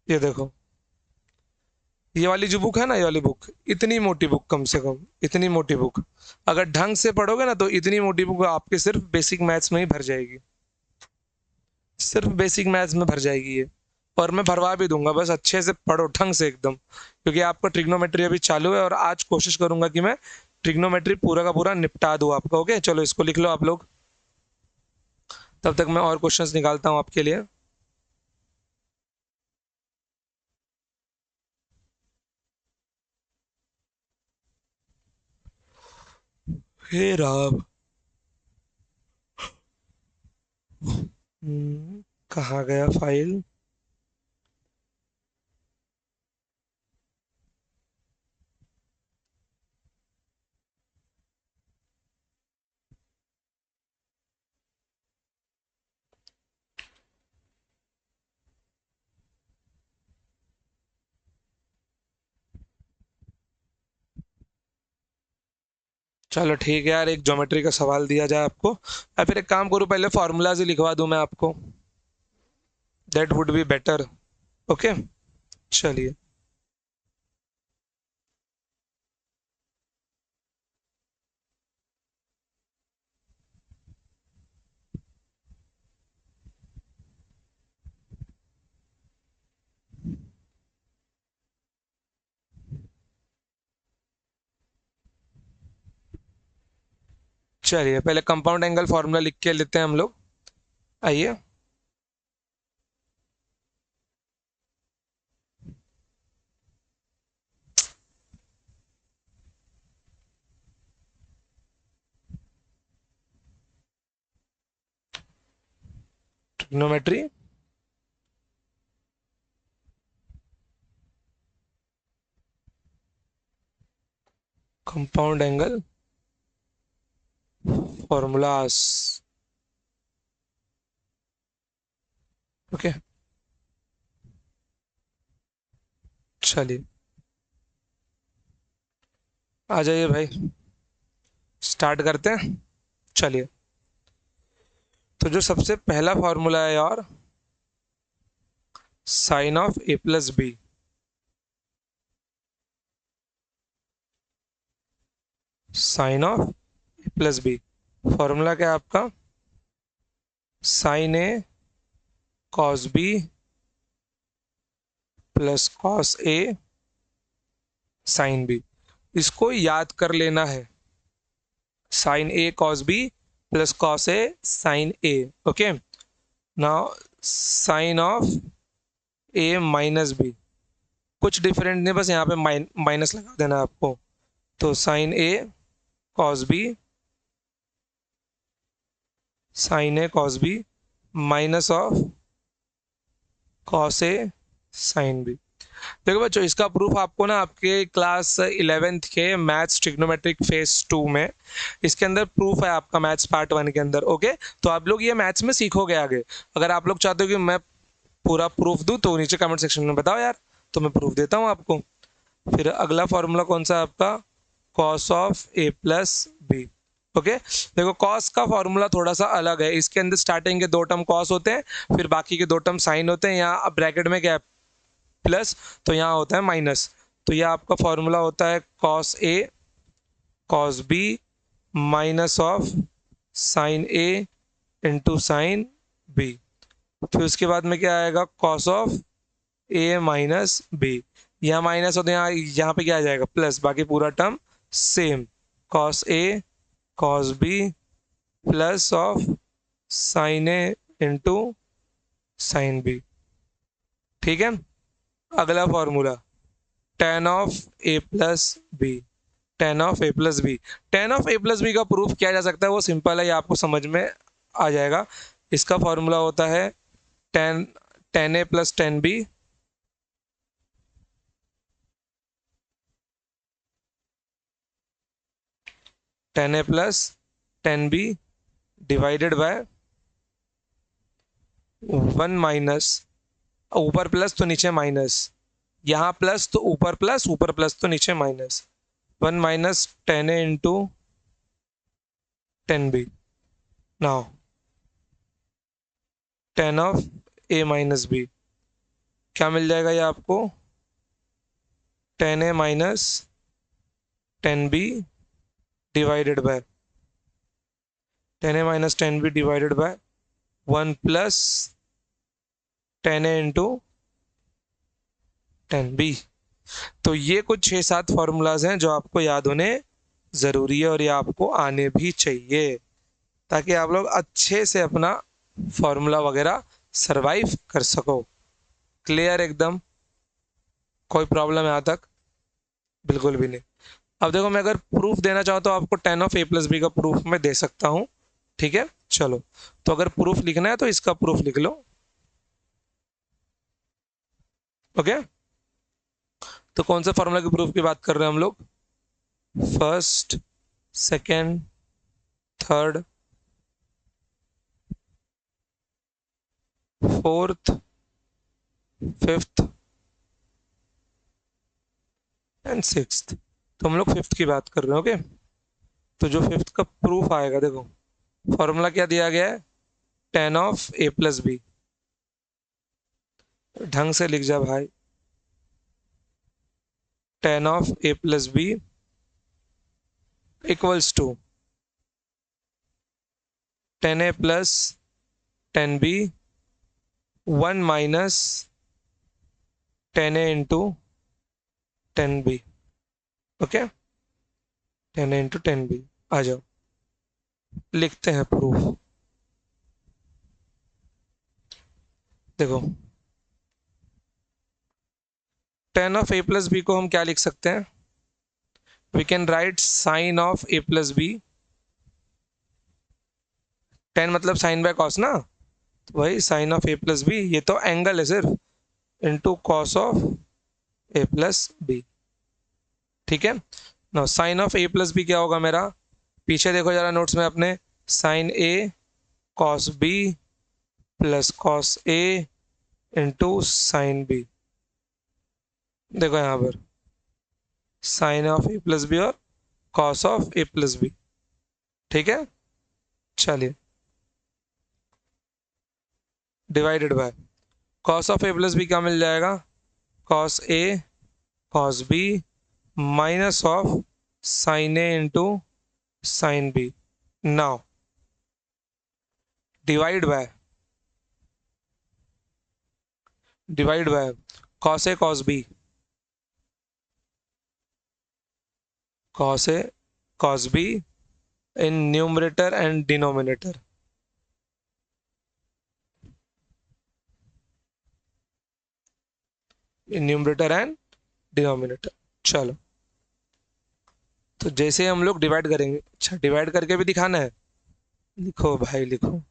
Speaker 1: ये देखो, ये वाली जो बुक है ना, ये वाली बुक, इतनी मोटी बुक, कम से कम इतनी मोटी बुक, अगर ढंग से पढ़ोगे ना, तो इतनी मोटी बुक आपके सिर्फ बेसिक मैथ्स में ही भर जाएगी, सिर्फ बेसिक मैथ्स में भर जाएगी ये। और मैं भरवा भी दूंगा, बस अच्छे से पढ़ो ढंग से एकदम, क्योंकि आपका ट्रिग्नोमेट्री अभी चालू है, और आज कोशिश करूंगा कि मैं ट्रिग्नोमेट्री पूरा का पूरा निपटा दूं आपका। ओके, चलो इसको लिख लो आप लोग, तब तक मैं और क्वेश्चंस निकालता हूं आपके लिए। हे राम। कहाँ गया फाइल? चलो ठीक है यार, एक ज्योमेट्री का सवाल दिया जाए आपको, या फिर एक काम करूँ, पहले फॉर्मूलाज ही लिखवा दूं मैं आपको, that would be better. Okay, चलिए। चलिए पहले कंपाउंड एंगल फॉर्मूला लिख के लेते हैं हम लोग। आइए। Trigonometry, compound angle formulas. Okay, चलिए आ जाइए भाई, स्टार्ट करते हैं। चलिए, तो जो सबसे पहला फॉर्मूला है यार, sine of A plus b. Sine of A plus b, formula क्या है आपका? साइन ए कॉस बी प्लस कॉस ए साइन बी। इसको याद कर लेना है, sine A cos B plus cos A sine a. Okay, now sine of a minus b, कुछ different नहीं, बस यहाँ पे माइनस लगा देना है आपको। तो sine A cos b, sine A cos B minus of cos A sine B. देखो बच्चों, इसका प्रूफ आपको ना आपके क्लास 11th के मैथ्स ट्रिग्नोमेट्रिक फेज 2 में, इसके अंदर प्रूफ है आपका मैथ्स पार्ट 1 के अंदर। ओके, तो आप लोग ये मैथ्स में सीखोगे आगे। अगर आप लोग चाहते हो कि मैं पूरा प्रूफ दूं तो नीचे कमेंट सेक्शन में बताओ यार, तो मैं प्रूफ देता हूँ आपको। फिर अगला फॉर्मूला कौन सा है आपका? Cos of A plus b. Okay, देखो कॉस का फॉर्मूला थोड़ा सा अलग है, इसके अंदर स्टार्टिंग के दो टर्म कॉस होते हैं, फिर बाकी के दो टर्म साइन होते हैं। यहाँ ब्रैकेट में क्या है? प्लस, तो यहाँ होता है माइनस। तो यह आपका फॉर्मूला होता है cos A cos B minus of sine a into sine b. फिर उसके बाद में क्या आएगा? Cos of a minus b. यहाँ माइनस होता है, यहाँ पे क्या आ जाएगा? प्लस, बाकी पूरा term same. Cos A cos B plus of sine a into sine b. ठीक है, अगला formula tan of A plus B. Tan of A plus B, tan of A plus B का प्रूफ किया जा सकता है, वो सिंपल है, ये आपको समझ में आ जाएगा। इसका फॉर्मूला होता है tan tan A plus tan b tan A plus tan b divided by one minus, ऊपर प्लस तो नीचे माइनस, यहाँ प्लस तो ऊपर प्लस, ऊपर प्लस तो नीचे minus, one minus tan A into tan b. Now tan of a minus b, क्या मिल जाएगा ये आपको? Tan a minus tan b divided by tan a minus tan b divided by one plus tan A into tan b. तो ये कुछ 6-7 formulas हैं जो आपको याद होने ज़रूरी है, और ये आपको आने भी चाहिए, ताकि आप लोग अच्छे से अपना फॉर्मूला वगैरह सरवाइव कर सको। क्लियर एकदम? कोई प्रॉब्लम है यहाँ तक? बिल्कुल भी नहीं। अब देखो, मैं अगर प्रूफ देना चाहूँ तो आपको tan of A plus B का प्रूफ मैं दे सकता हूँ, ठीक है। चलो, तो अगर प्रूफ लिखना है तो इसका प्रूफ लिख लो। ओके, तो कौन सा फॉर्मूला के प्रूफ की बात कर रहे हैं हम लोग? First, second, third, fourth, fifth and sixth. तो हम लोग फिफ्थ की बात कर रहे हैं। ओके, तो जो फिफ्थ का प्रूफ आएगा, देखो फॉर्मूला क्या दिया गया है, tan of A plus B. ढंग से लिख जा भाई, tan of A plus B equals to tan A plus tan B, one minus tan A into tan B. Okay, tan A into tan B. आ जाओ, लिखते हैं प्रूफ। देखो, tan of A plus B को हम क्या लिख सकते हैं? We can write sine of A plus B. Tan मतलब साइन बाय कॉस ना, तो वही sine of A plus B, ये तो एंगल है सिर्फ, into cos of A plus B. ठीक है ना। Sine of A plus B क्या होगा मेरा? पीछे देखो जरा नोट्स में अपने, साइन ए कॉस बी प्लस कॉस ए इंटू साइन बी। देखो यहां पर sine of A plus B और cos of A plus B. ठीक है, चलिए, divided by cos of A plus B क्या मिल जाएगा? Cos A cos B minus of sine a into sine b. Now divide by cos A cos b, cos A cos b in numerator and denominator. In numerator and denominator. चलो, तो जैसे हम लोग divide करेंगे, अच्छा divide करके भी दिखाना है, लिखो भाई लिखो,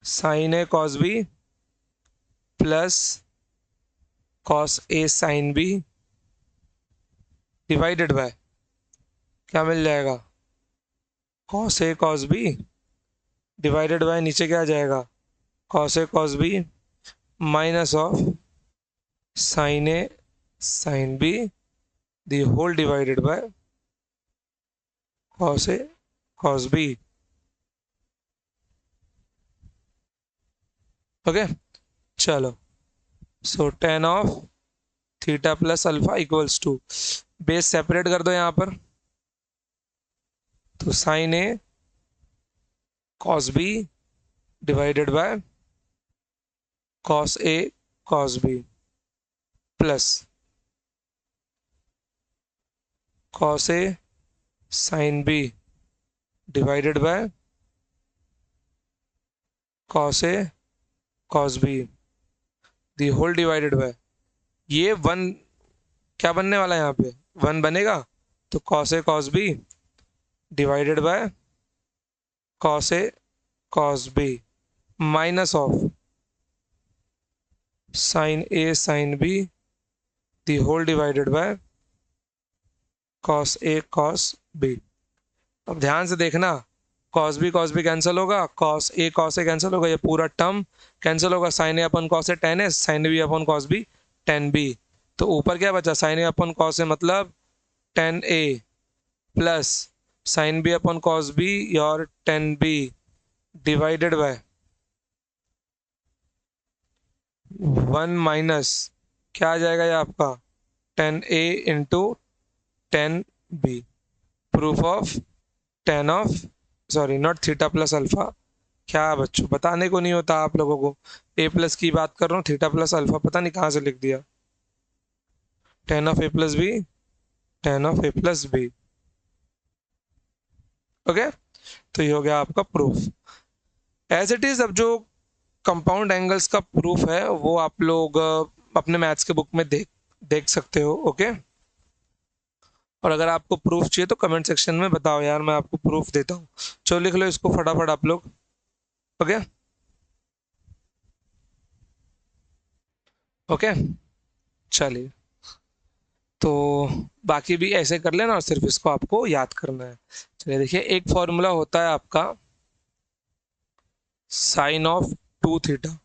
Speaker 1: sine A cos B plus cos A sine B divided by क्या मिल जाएगा? Cos A cos B divided by नीचे क्या आ जाएगा? Cos A cos B minus of sine A sine B the whole divided by cos A cos B. Okay, चलो, so tan of theta plus alpha equals to, बेस separate कर दो यहां पर, तो sine A cos B divided by cos A cos B plus cos A sine B divided by cos A cos b the whole divided by, ये one क्या बनने वाला है यहाँ पे? वन बनेगा, तो cos A cos B divided by cos A cos B minus of sine A sine B the whole divided by cos A cos b. अब ध्यान से देखना, कॉस बी कैंसिल होगा, कॉस ए कैंसिल होगा, ये पूरा टर्म कैंसिल होगा, sign ए अपन cos ए ten ए, sine b upon cos B ten b. तो ऊपर क्या बचा? Sign A upon cos a मतलब टेन ए plus sine b upon cos b और tan b divided by one minus क्या आ जाएगा ये आपका? Tan A into tan b. Proof of tan of, sorry not theta plus alpha, क्या बच्चों बताने को नहीं होता आप लोगों को, ए प्लस की बात कर रहा हूँ, थीटा प्लस अल्फा पता नहीं कहाँ से लिख दिया। Tan of A plus B, tan of A plus b. Okay, तो ये हो गया आपका प्रूफ। एज इट इज, अब जो कंपाउंड एंगल्स का प्रूफ है वो आप लोग अपने मैथ्स के बुक में देख देख सकते हो। ओके, और अगर आपको प्रूफ चाहिए तो कमेंट सेक्शन में बताओ यार, मैं आपको प्रूफ देता हूँ। चलो लिख लो इसको फटाफट आप लोग। ओके ओके, चलिए, तो बाकी भी ऐसे कर लेना और सिर्फ इसको आपको याद करना है। चलिए देखिए, एक फॉर्मूला होता है आपका साइन ऑफ 2 थीटा।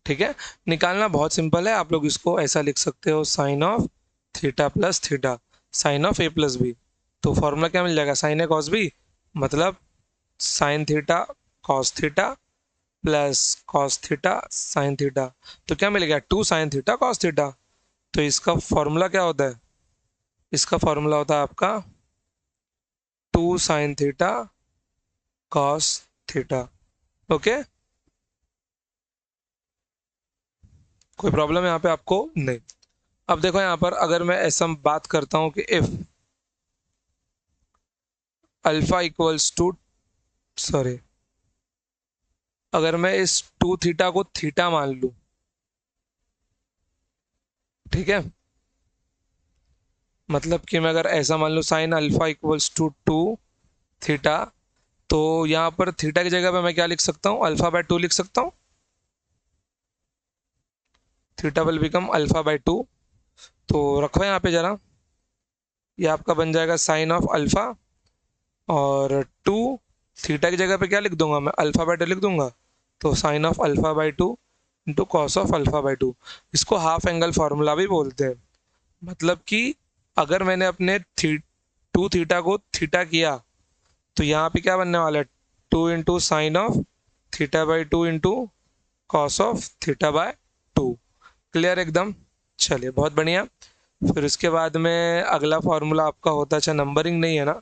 Speaker 1: ठीक है, निकालना बहुत सिंपल है, आप लोग इसको ऐसा लिख सकते हो, sine of theta plus theta sine of A plus b. तो फॉर्मूला क्या मिल जाएगा, साइन ए कॉस बी, मतलब sine theta cos theta plus cos theta sine theta. तो क्या मिलेगा, 2 sin थीटा कॉस थीटा। तो इसका फॉर्मूला क्या होता है, इसका फॉर्मूला होता है आपका 2 sin theta cos theta. Okay, कोई प्रॉब्लम यहाँ पे आपको नहीं। अब देखो यहाँ पर अगर मैं ऐसा बात करता हूँ कि if alpha equals to, sorry, अगर मैं इस 2 थीटा को थीटा मान लूं, ठीक है, मतलब कि मैं अगर ऐसा मान लूं sine alpha equals to 2 theta, तो यहाँ पर थीटा की जगह पे मैं क्या लिख सकता हूँ, अल्फा बाय 2 लिख सकता हूँ। Theta will become alpha by 2। तो रखो यहाँ पे जरा, ये आपका बन जाएगा साइन ऑफ अल्फा, और 2 थीटा की जगह पे क्या लिख दूंगा मैं, अल्फा बाय 2 लिख दूंगा। तो sine of alpha by 2 into cos of alpha by 2। इसको हाफ एंगल फार्मूला भी बोलते हैं। मतलब कि अगर मैंने अपने 2 थीटा को थीटा किया, तो यहाँ पे क्या बनने वाला है, 2 sine of theta by 2 into cos of theta by 2। Clear एकदम। चलिए बहुत बढ़िया। फिर उसके बाद में अगला फॉर्मूला आपका होता है, अच्छा नंबरिंग नहीं है ना,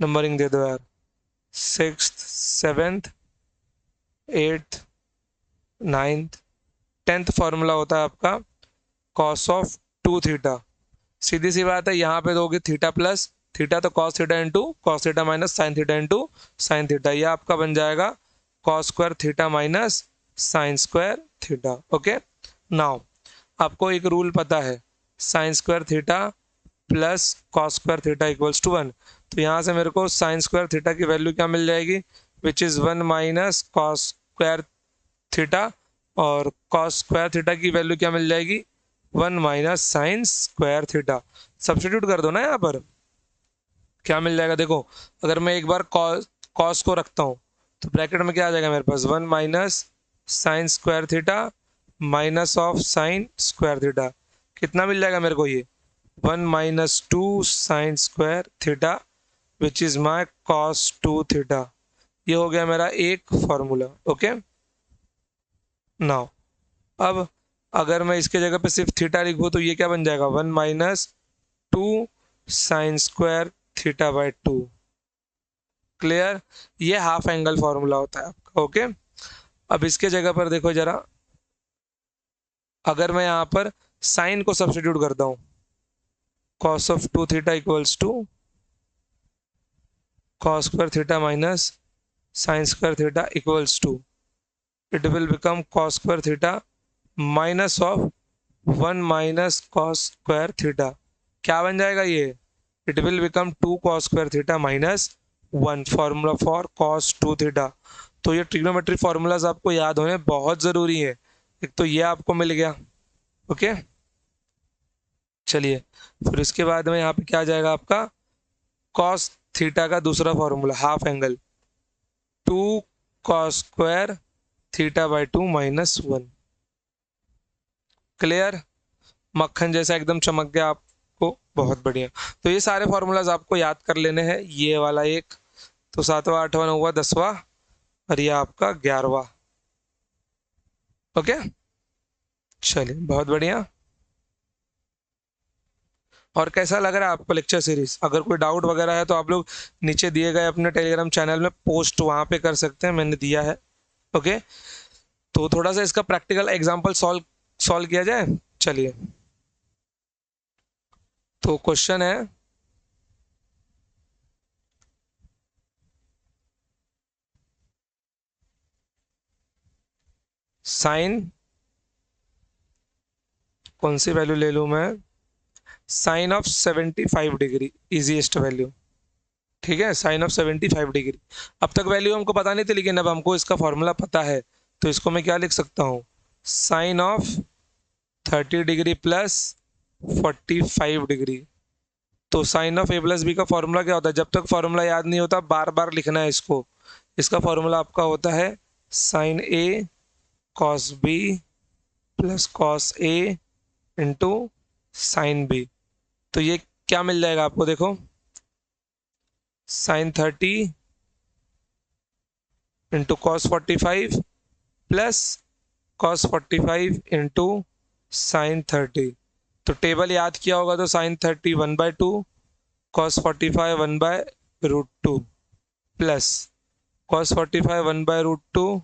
Speaker 1: नंबरिंग दे दो यार। 6th 7th 8th 9th 10th formula होता है आपका कॉस ऑफ 2 थीटा। सीधी सी बात है, यहाँ पे दोगे थीटा प्लस थीटा, तो cos theta into cos theta minus sine theta into sine theta, यह आपका बन जाएगा cos square theta minus sine square theta. Okay, now आपको एक रूल पता है, sine square theta plus cos square theta equals to 1। तो यहाँ से मेरे को साइन स्क्वायर थीटा की वैल्यू क्या मिल जाएगी, which is 1 minus cos square theta, और कॉस स्क्वायर थीटा की वैल्यू क्या मिल जाएगी, 1 minus sine square theta. Substitute कर दो ना यहाँ पर, क्या मिल जाएगा देखो, अगर मैं एक बार कॉस कॉस को रखता हूँ, तो ब्रैकेट में क्या आ जाएगा मेरे पास, 1 minus sine square theta minus of sign square theta. कितना मिल जाएगा मेरे को ये, 1 - 2 sin square theta which is my cos 2 theta. ये हो गया मेरा एक फॉर्मूला। ओके, नाउ अब अगर मैं इसके जगह पे सिर्फ थीटा लिखूँ, तो ये क्या बन जाएगा, 1 - 2 sin square theta by 2। Clear, ये हाफ एंगल फॉर्मूला होता है आपका। ओके, अब इसके जगह पर देखो जरा, अगर मैं यहाँ पर साइन को सब्सटीट्यूट करता हूँ, cos of 2 theta equals to cos square theta minus sine square theta equals to, it will become cos square theta minus of 1 minus cos square theta. क्या बन जाएगा ये, it will become 2 cos square theta - 1, formula for cos 2 theta. तो ये trigonometry formulas आपको याद होने बहुत ज़रूरी है। एक तो ये आपको मिल गया। ओके, चलिए, फिर उसके बाद में यहाँ पे क्या आ जाएगा आपका, कॉस थीटा का दूसरा formula half angle, 2 cos square theta by 2 - 1। Clear, मक्खन जैसा एकदम चमक गया आपको, बहुत बढ़िया। तो ये सारे फॉर्मूलाज आपको याद कर लेने हैं, ये वाला एक, तो 7वां 8वां 9वां 10वां, और ये आपका 11वां। ओके, चलिए बहुत बढ़िया। और कैसा लग रहा है आपको लेक्चर सीरीज, अगर कोई डाउट वगैरह है तो आप लोग नीचे दिए गए अपने टेलीग्राम चैनल में पोस्ट वहां पे कर सकते हैं, मैंने दिया है। ओके, तो थोड़ा सा इसका प्रैक्टिकल एग्जांपल सॉल्व सॉल्व किया जाए। चलिए, तो क्वेश्चन है, साइन कौन सी वैल्यू ले लूँ मैं, sine of 75 degree, easiest value. ठीक है, साइन ऑफ 75 डिग्री। अब तक वैल्यू हमको पता नहीं थी, लेकिन अब हमको इसका फॉर्मूला पता है, तो इसको मैं क्या लिख सकता हूँ, sine of 30 degree plus 45 degree. तो sine of A plus B का फॉर्मूला क्या होता है, जब तक फॉर्मूला याद नहीं होता बार बार लिखना है इसको। इसका फॉर्मूला आपका होता है साइन ए कॉस बी प्लस कॉस ए इंटू साइन बी। तो ये क्या मिल जाएगा आपको, देखो sine 30 into cos 45 plus cos 45 into sine 30। तो टेबल याद किया होगा तो साइन 30 1/2, कॉस 45 1/√2 प्लस कॉस 45 1/√2,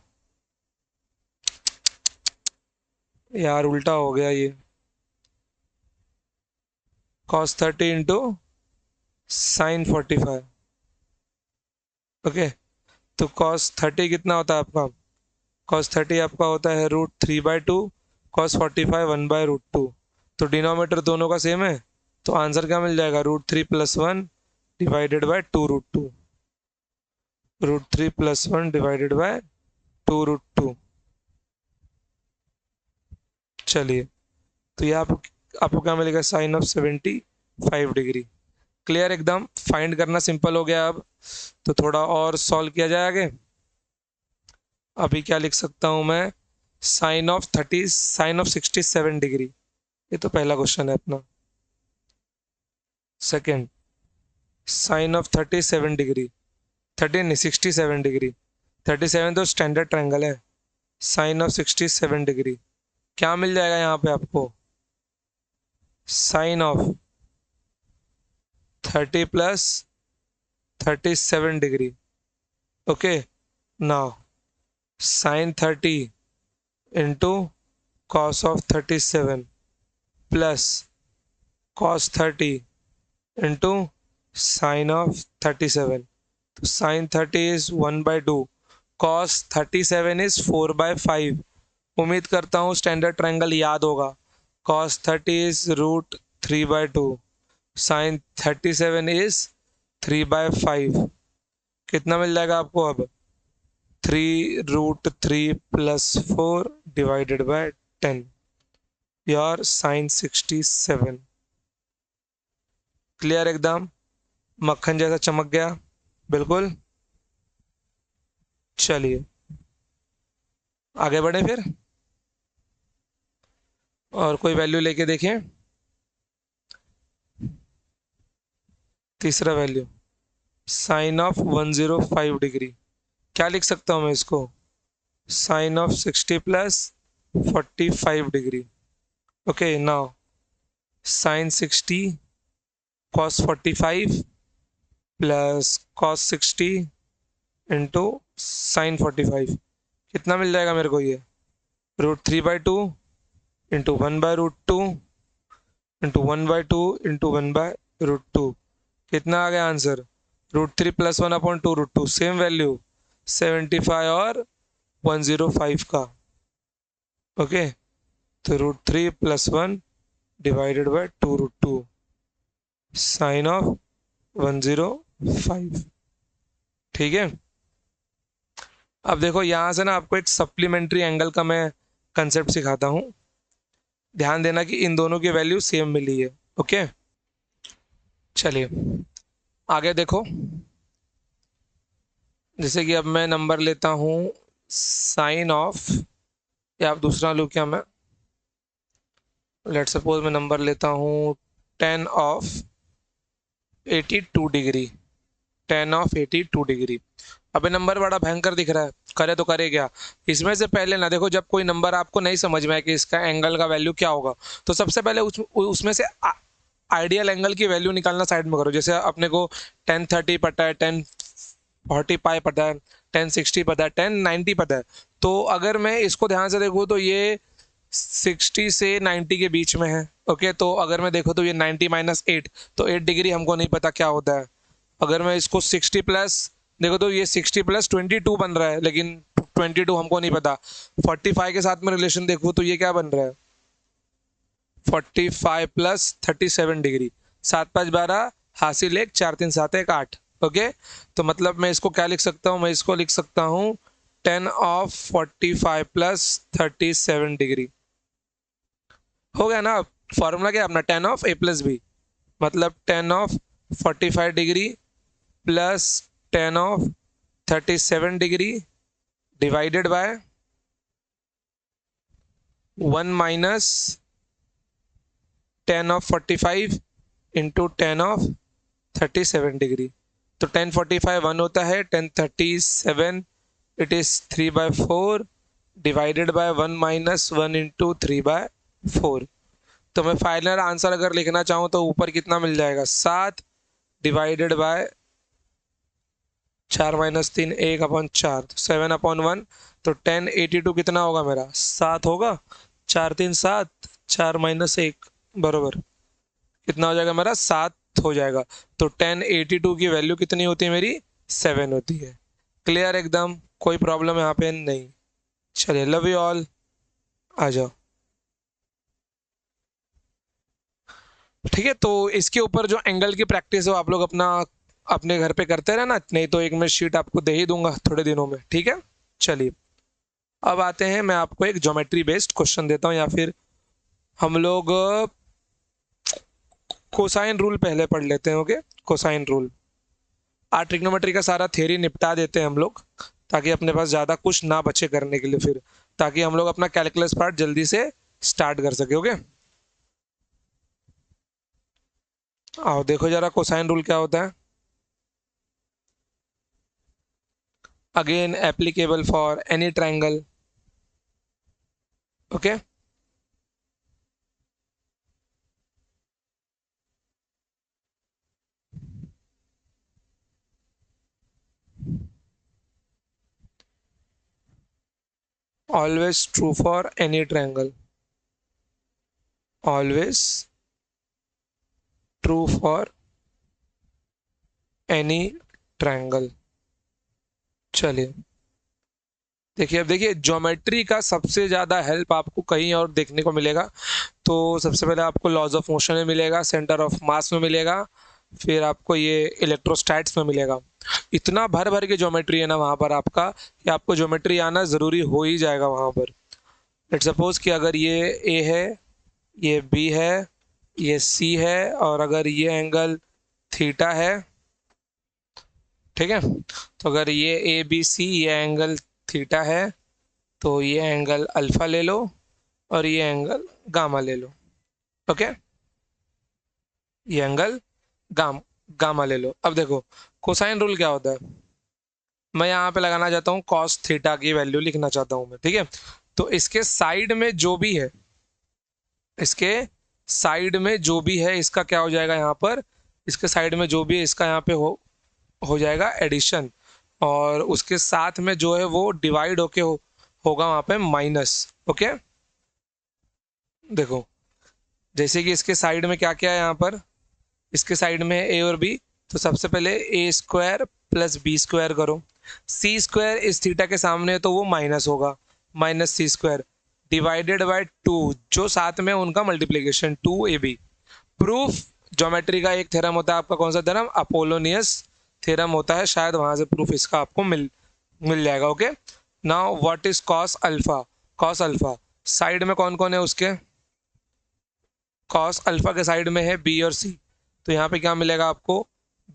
Speaker 1: यार उल्टा हो गया ये, कॉस 30 इंटू साइन 45। ओके, तो कॉस 30 कितना होता है आपका, कॉस 30 आपका होता है √3/2, कॉस 45 1/√2। तो डिनोमीटर दोनों का सेम है, तो आंसर क्या मिल जाएगा, √3 + 1 डिवाइडेड बाय 2√2, √3 + 1 डिवाइडेड बाय 2√2। चलिए, तो ये आपको क्या मिलेगा, साइन ऑफ 75 डिग्री। क्लियर एकदम, फाइंड करना सिंपल हो गया। अब तो थोड़ा और सॉल्व किया जाए आगे। अभी क्या लिख सकता हूं मैं, साइन ऑफ 67 डिग्री, ये तो पहला क्वेश्चन है अपना। सेकंड, साइन ऑफ 37 डिग्री, 30 नहीं 67 डिग्री, 37 तो स्टैंडर्ड ट्रायंगल है। साइन ऑफ 67 डिग्री क्या मिल जाएगा यहाँ पे आपको, sine of 30 plus 37 degree. Okay, now sine 30 into cos of 37 plus cos 30 into sine of 37। तो साइन 30 इज 1/2, कॉस 37 इज 4/5। उम्मीद करता हूँ स्टैंडर्ड ट्रायंगल याद होगा। कॉस 30 इज √3/2, साइन 37 इज 3/5। कितना मिल जाएगा आपको अब, 3√3 + 4 divided by 10, your sine 67। Clear एकदम, मक्खन जैसा चमक गया, बिल्कुल। चलिए आगे बढ़े फिर, और कोई वैल्यू लेके देखें। तीसरा वैल्यू, साइन ऑफ 105 डिग्री, क्या लिख सकता हूं मैं इसको, sine of 60 + 45 degree. Okay, now sine 60 cos 45 plus cos 60 into sine 45। कितना मिल जाएगा मेरे को ये, √3/2 इंटू 1/√2 इंटू 1/2 इंटू 1/√2। कितना आ गया आंसर, √3 + 1/2√2, सेम वैल्यू 75 और 105 का। ओके, तो √3 + 1 डिवाइडेड बाय 2√2, साइन ऑफ 105। ठीक है, अब देखो यहां से ना आपको एक सप्लीमेंट्री एंगल का मैं कंसेप्ट सिखाता हूं। ध्यान देना कि इन दोनों की वैल्यू सेम मिली है। ओके, चलिए आगे देखो। जैसे कि अब मैं नंबर लेता हूं साइन ऑफ, या आप दूसरा लूँ क्या मैं, लेट सपोज मैं नंबर लेता हूं 10 ऑफ 82 डिग्री, 10 ऑफ 82 डिग्री। अबे नंबर बड़ा भयंकर दिख रहा है, करे तो करे क्या। इसमें से पहले ना देखो, जब कोई नंबर आपको नहीं समझ में आए कि इसका एंगल का वैल्यू क्या होगा, तो सबसे पहले उसमें से आइडियल एंगल की वैल्यू निकालना साइड में करो। जैसे अपने को 1030 पता है, 1045 पता है, 1060 पता है, 1090 पता है। तो अगर मैं इसको ध्यान से देखूँ तो ये 60 से 90 के बीच में है। ओके, तो अगर मैं देखूँ तो ये 90 - 8, तो 8 डिग्री हमको नहीं पता क्या होता है। अगर मैं इसको 60 प्लस देखो तो ये 60 + 22 बन रहा है, लेकिन 22 हमको नहीं पता। 45 के साथ में रिलेशन देखूँ तो ये क्या बन रहा है, 45 प्लस 37 डिग्री, 7×5 = 12, हासिल 1, 4×3 = 7, 1 8। ओके, तो मतलब मैं इसको क्या लिख सकता हूँ, मैं इसको लिख सकता हूँ tan of 45 प्लस 37 डिग्री। हो गया ना। फॉर्मूला क्या अपना, tan of a plus b, मतलब tan of 45 degree plus tan of 37 degree divided by 1 minus tan of 45 into tan of 37 degree. तो tan 45 1 होता है, tan 37 it is 3/4 divided by 1 minus 1 into 3/4। तो मैं फाइनल आंसर अगर लिखना चाहूँ तो ऊपर कितना मिल जाएगा, 7 डिवाइडेड बाय 4 - 3 1/4, तो 7/1। तो 1082 कितना होगा मेरा, 7 होगा, 4×3 = 7, 4 - 1 बरोबर कितना हो जाएगा मेरा, 7 हो जाएगा। तो 1082 की वैल्यू कितनी होती है मेरी, 7 होती है। क्लियर एकदम, कोई प्रॉब्लम यहाँ पे नहीं। चलिए, लव यू ऑल, आ जाओ। ठीक है, तो इसके ऊपर जो एंगल की प्रैक्टिस है आप लोग अपना अपने घर पे करते रहना, नहीं तो एक मैं शीट आपको दे ही दूंगा थोड़े दिनों में, ठीक है। चलिए, अब आते हैं, मैं आपको एक ज्योमेट्री बेस्ड क्वेश्चन देता हूं, या फिर हम लोग कोसाइन रूल पहले पढ़ लेते हैं। Okay, cosine rule. आज ट्रिग्नोमेट्री का सारा थ्योरी निपटा देते हैं हम लोग, ताकि अपने पास ज़्यादा कुछ ना बचे करने के लिए, फिर ताकि हम लोग अपना कैलकुलस पार्ट जल्दी से स्टार्ट कर सके। ओके, आओ देखो जरा कोसाइन रूल क्या होता है। Again applicable for any triangle. Okay, always true for any triangle, always true for any triangle. चलिए देखिए, अब देखिए ज्योमेट्री का सबसे ज़्यादा हेल्प आपको कहीं और देखने को मिलेगा। तो सबसे पहले आपको लॉज ऑफ मोशन में मिलेगा, सेंटर ऑफ मास में मिलेगा, फिर आपको ये इलेक्ट्रोस्टैट्स में मिलेगा। इतना भर भर के ज्योमेट्री है ना वहाँ पर आपका, कि आपको ज्योमेट्री आना ज़रूरी हो ही जाएगा वहाँ पर। लेट्स सपोज कि अगर ये ए है, ये बी है, ये सी है, और अगर ये एंगल थीटा है, ठीक है, तो अगर ये ए बी सी ये एंगल थीटा है, तो ये एंगल अल्फा ले लो और ये एंगल गामा ले लो। ओके, ये एंगल गामा ले लो। अब देखो कोसाइन रूल क्या होता है, मैं यहाँ पे लगाना चाहता हूँ कॉस थीटा की वैल्यू लिखना चाहता हूँ मैं, ठीक है। तो इसके साइड में जो भी है, इसके साइड में जो भी है इसका क्या हो जाएगा यहाँ पर, इसके साइड में जो भी है इसका यहाँ पे हो जाएगा एडिशन, और उसके साथ में जो है वो डिवाइड होके होगा वहाँ पे माइनस। ओके, देखो जैसे कि इसके साइड में क्या क्या है यहाँ पर, इसके साइड में ए और बी, तो सबसे पहले ए स्क्वायर प्लस बी स्क्वायर करो, सी स्क्वायर इस थीटा के सामने है तो वो माइनस होगा, minus c square divided by 2, जो साथ में उनका मल्टीप्लीकेशन 2ab। प्रूफ ज्योमेट्री का एक थ्योरम होता है आपका, कौन सा थ्योरम, अपोलोनियस थ्योरम होता है, शायद वहां से प्रूफ इसका आपको मिल जाएगा। Okay, now what is cos alpha, cos alpha side में कौन कौन है उसके, कॉस अल्फा के साइड में है बी और सी, तो यहाँ पे क्या मिलेगा आपको,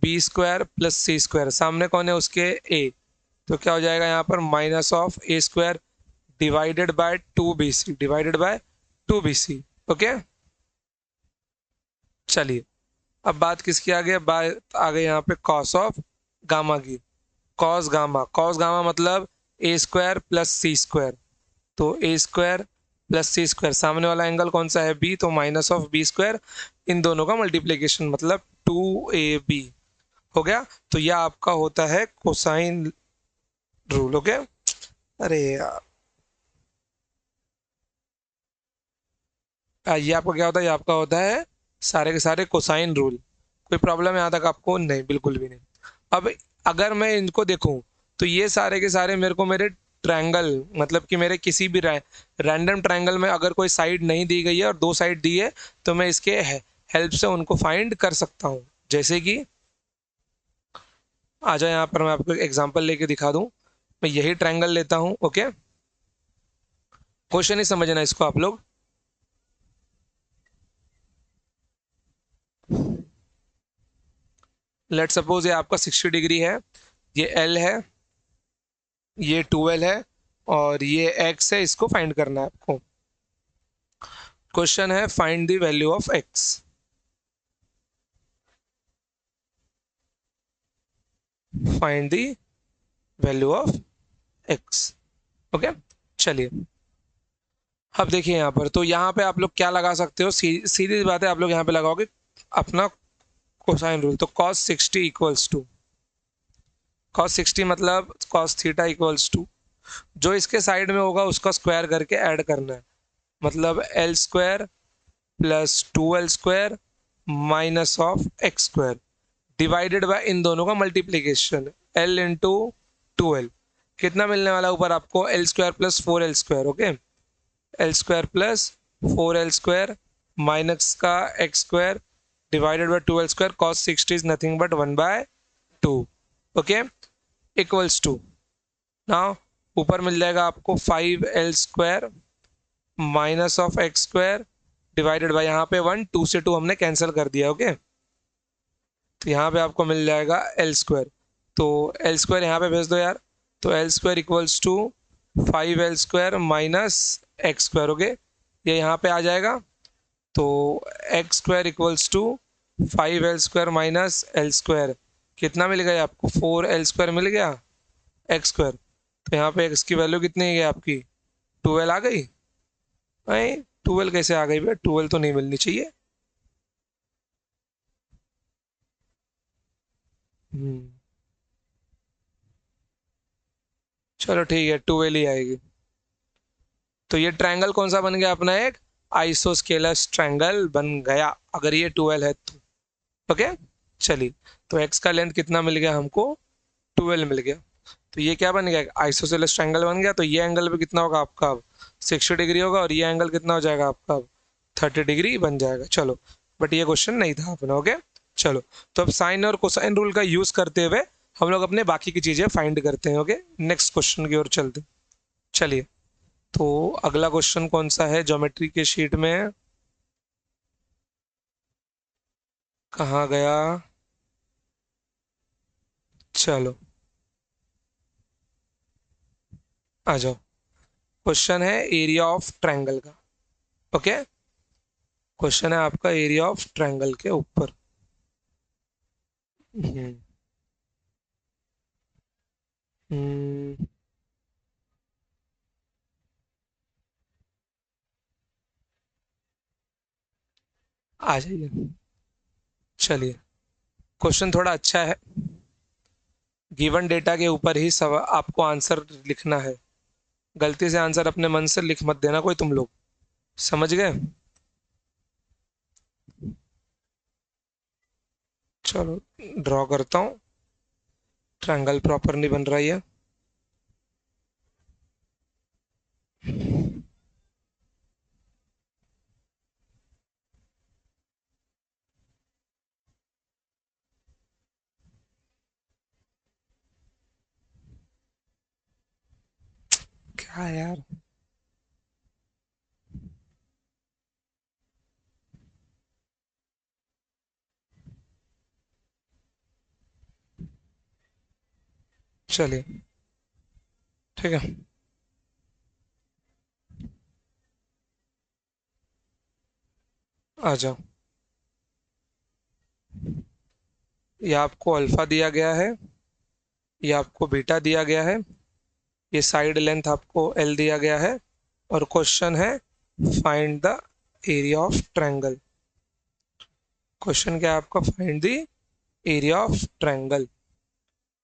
Speaker 1: बी स्क्वायर प्लस सी स्क्वायर, सामने कौन है उसके ए, तो क्या हो जाएगा यहाँ पर minus of A square divided bye 2bc, divided by 2bc। Okay, चलिए अब बात किसकी आ गई, बात आ गई यहाँ पे कॉस ऑफ गामा की। कॉस गामा, कॉस गामा मतलब ए स्क्वायर प्लस सी स्क्वायर, तो ए स्क्वायर प्लस सी स्क्वायर, सामने वाला एंगल कौन सा है बी, तो माइनस ऑफ बी स्क्वायर, इन दोनों का मल्टीप्लीकेशन मतलब 2ab हो गया। तो यह आपका होता है कोसाइन रूल। ओके, अरे यार ये आपका क्या होता है, ये आपका होता है सारे के सारे कोसाइन रूल। कोई प्रॉब्लम है यहाँ तक आपको, नहीं बिल्कुल भी नहीं। अब अगर मैं इनको देखूं तो ये सारे के सारे मेरे को मेरे ट्रायंगल मतलब कि मेरे किसी भी रैंडम ट्रायंगल में अगर कोई साइड नहीं दी गई है और दो साइड दी है तो मैं इसके हेल्प से उनको फाइंड कर सकता हूँ। जैसे कि आ जाओ यहाँ पर मैं आपको एग्जांपल लेके दिखा दूँ। मैं यही ट्रायंगल लेता हूँ, ओके। क्वेश्चन ही समझना इसको आप लोग। लेट सपोज ये आपका 60 डिग्री है, ये एल है, ये 12 है और ये एक्स है। इसको फाइंड करना है आपको। क्वेश्चन है find the value of x. Find the value of x, okay. चलिए अब देखिए यहाँ पर, तो यहाँ पे आप लोग क्या लगा सकते हो, सीधी बात है, आप लोग यहाँ पे लगाओगे अपना कोसाइन रूल। तो cos 60 इक्वल्स टू, cos 60 मतलब cos थीटा इक्वल्स टू, जो इसके साइड में होगा उसका स्क्वायर करके ऐड करना है। मतलब L square plus 2l square minus of X square divided by इन दोनों का मल्टीप्लीकेशन, एल इंटू 2l। कितना मिलने वाला ऊपर आपको, L square plus 4l square, okay. L square plus 4l square minus का X square divided by 2l square, cos 60 is nothing but 1/2, okay, equals to. Now ऊपर मिल जाएगा आपको 5l square minus of X square divided by, यहाँ पे 1, 2 से 2 हमने cancel कर दिया, ओके। तो यहाँ पे आपको मिल जाएगा एल स्क्वायर। तो एल स्क्वायर यहाँ पे भेज दो यार। तो l square equals to 5l square minus x square, okay. ये यहाँ पे आ जाएगा। तो x square equals to 5l square minus l square, कितना मिल गया आपको, 4l स्क्वायर मिल गया एक्स स्क्वायर। तो यहाँ पे एक्स की वैल्यू कितनी है आपकी, 12 आ गई। नहीं, 12 कैसे आ गई भैया, 12 तो नहीं मिलनी चाहिए। हम्म, चलो ठीक है, 12 ही आएगी। तो ये ट्रायंगल कौन सा बन गया अपना, एक आइसोस्केलस ट्रायंगल बन गया अगर ये 12 है तो, ओके। चलिए, तो एक्स का लेंथ कितना मिल गया हमको, 12 मिल गया। तो ये क्या बन गया, आइसोसेलेस ट्रायंगल बन गया। तो ये एंगल भी कितना होगा आपका, अब 60 डिग्री होगा और ये एंगल कितना हो जाएगा आपका, अब 30 डिग्री बन जाएगा। चलो, बट ये क्वेश्चन नहीं था अपना, ओके। चलो, तो अब साइन और कोसाइन रूल का यूज करते हुए हम लोग अपने बाकी की चीजें फाइंड करते हैं, ओके। नेक्स्ट क्वेश्चन की ओर चलते हैं। चलिए, तो अगला क्वेश्चन कौन सा है ज्योमेट्री के शीट में, कहाँ गया, चलो आ जाओ। क्वेश्चन है एरिया ऑफ ट्रायंगल का, ओके। क्वेश्चन है आपका एरिया ऑफ ट्रायंगल के ऊपर। हम्म, हम्म, आ जाइए। चलिए, क्वेश्चन थोड़ा अच्छा है। गिवन डेटा के ऊपर ही सब आपको आंसर लिखना है। गलती से आंसर अपने मन से लिख मत देना कोई तुम लोग, समझ गए। चलो ड्रॉ करता हूँ, ट्रायंगल प्रॉपर नहीं बन रहा है। क्या यार, चलिए ठीक है, आ जाओ। ये आपको अल्फा दिया गया है, ये आपको बीटा दिया गया है, ये साइड लेंथ आपको एल दिया गया है, और क्वेश्चन है find the area of triangle. Question क्या है आपका, find the area of triangle,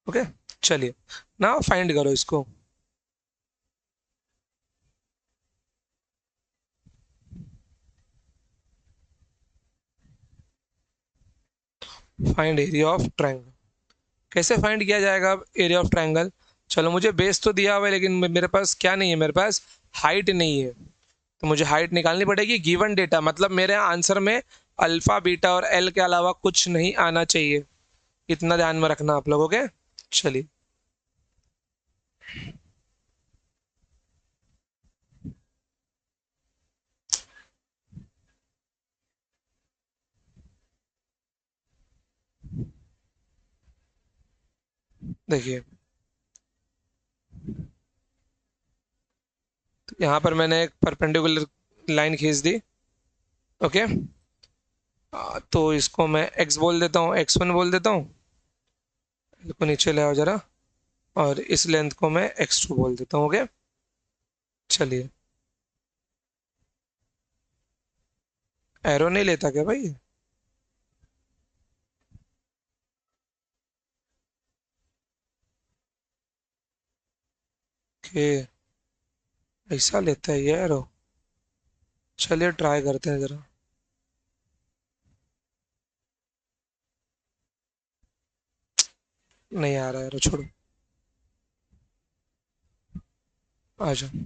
Speaker 1: okay. चलिए ना फाइंड करो इसको। फाइंड एरिया ऑफ ट्रायंगल, कैसे फाइंड किया जाएगा अब एरिया ऑफ ट्रायंगल। चलो मुझे बेस तो दिया हुआ है, लेकिन मेरे पास क्या नहीं है, मेरे पास हाइट नहीं है। तो मुझे हाइट निकालनी पड़ेगी। गिवन डेटा मतलब मेरे आंसर में अल्फा बीटा और एल के अलावा कुछ नहीं आना चाहिए। इतना ध्यान में रखना आप लोगों के। चलिए देखिए, यहाँ पर मैंने एक परपेंडिकुलर लाइन खींच दी। ओके, तो इसको मैं x बोल देता हूँ, x1 बोल देता हूँ। इसको नीचे ले आओ जरा, और इस लेंथ को मैं x2 बोल देता हूँ। ओके, चलिए। एरो नहीं लेता क्या भाई? ओके, ऐसा लेता है ये एरो। चलिए ट्राई करते हैं जरा। नहीं आ रहा है एरो, छोड़ो। आ जाओ।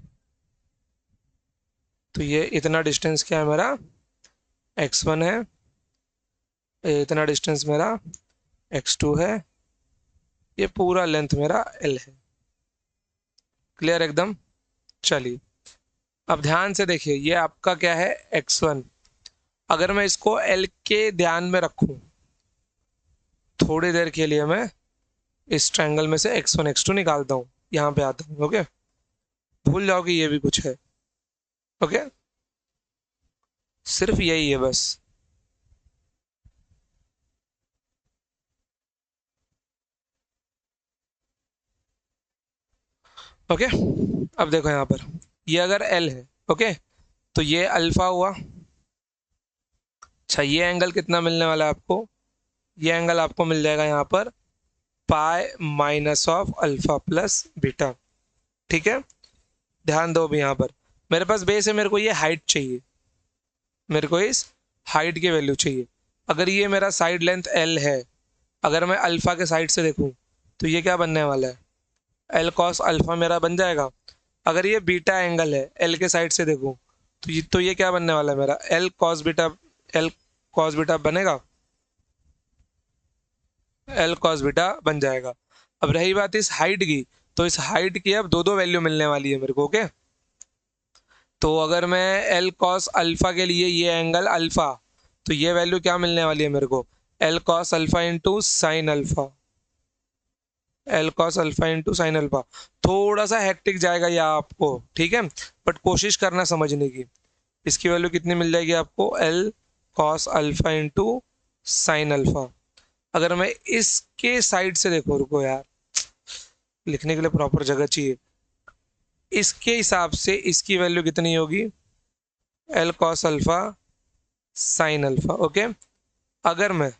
Speaker 1: तो ये इतना डिस्टेंस क्या है मेरा, x1 है। ये इतना डिस्टेंस मेरा x2 है। ये पूरा लेंथ मेरा l है। क्लियर एकदम। चलिए, अब ध्यान से देखिए, ये आपका क्या है, x1। अगर मैं इसको l के ध्यान में रखूं, थोड़ी देर के लिए मैं इस ट्रायंगल में से x1 x2 निकालता हूं, यहां पे आता हूं। ओके, भूल जाओ कि ये भी कुछ है। ओके, सिर्फ यही है बस। ओके, अब देखो यहाँ पर, ये अगर l है, ओके, तो ये अल्फा हुआ। अच्छा, ये एंगल कितना मिलने वाला है आपको? ये एंगल आपको मिल जाएगा यहाँ पर पाई minus of alpha plus beta. ठीक है, ध्यान दो भी यहाँ पर, मेरे पास बेस है, मेरे को ये हाइट चाहिए, मेरे को इस हाइट की वैल्यू चाहिए। अगर ये मेरा साइड लेंथ एल है, अगर मैं अल्फा के साइड से देखूं, तो ये क्या बनने वाला है, एल कॉस अल्फा मेरा बन जाएगा। अगर ये बीटा एंगल है, एल के साइड से देखूं, तो ये क्या बनने वाला है मेरा, L cos beta. L cos beta बनेगा, एल कॉस बीटा बन जाएगा। अब रही बात इस हाइट की, तो इस हाइट की अब दो दो वैल्यू मिलने वाली है मेरे को। ओके, तो अगर मैं एल कॉस अल्फा के लिए ये एंगल अल्फा, तो ये वैल्यू क्या मिलने वाली है मेरे को, L cos alpha into sine alpha. L cos alpha into sine alpha. थोड़ा सा हेक्टिक जाएगा ये आपको, ठीक है, बट कोशिश करना समझने की। इसकी वैल्यू कितनी मिल जाएगी आपको, L cos alpha into sine alpha. अगर मैं इसके साइड से देखो, रुको यार, लिखने के लिए प्रॉपर जगह चाहिए। इसके हिसाब से इसकी वैल्यू कितनी होगी, L cos alpha sine alpha. Okay, अगर मैं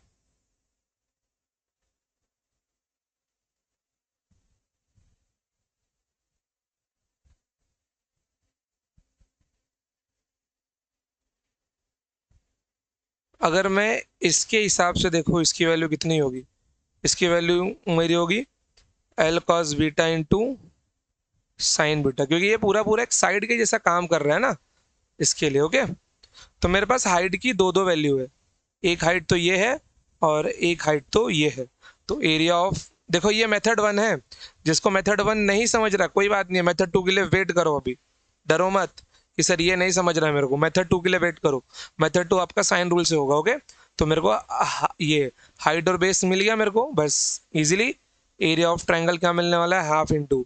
Speaker 1: अगर मैं इसके हिसाब से देखो, इसकी वैल्यू कितनी होगी, इसकी वैल्यू मेरी होगी L cos beta into sine beta, क्योंकि ये पूरा पूरा एक साइड के जैसा काम कर रहा है ना, इसके लिए। ओके, तो मेरे पास हाइट की दो दो वैल्यू है, एक हाइट तो ये है और एक हाइट तो ये है। तो एरिया ऑफ, देखो ये मेथड वन है। जिसको मेथड वन नहीं समझ रहा, कोई बात नहीं है, मेथड टू के लिए वेट करो अभी, डरो मत कि सर ये नहीं समझ रहा है मेरे को, मेथड टू के लिए वेट करो। मेथड टू आपका साइन रूल से होगा। ओके, तो मेरे को ये हाइट और बेस मिल गया मेरे को, बस इजीली। एरिया ऑफ ट्रायंगल क्या मिलने वाला है, हाफ इंटू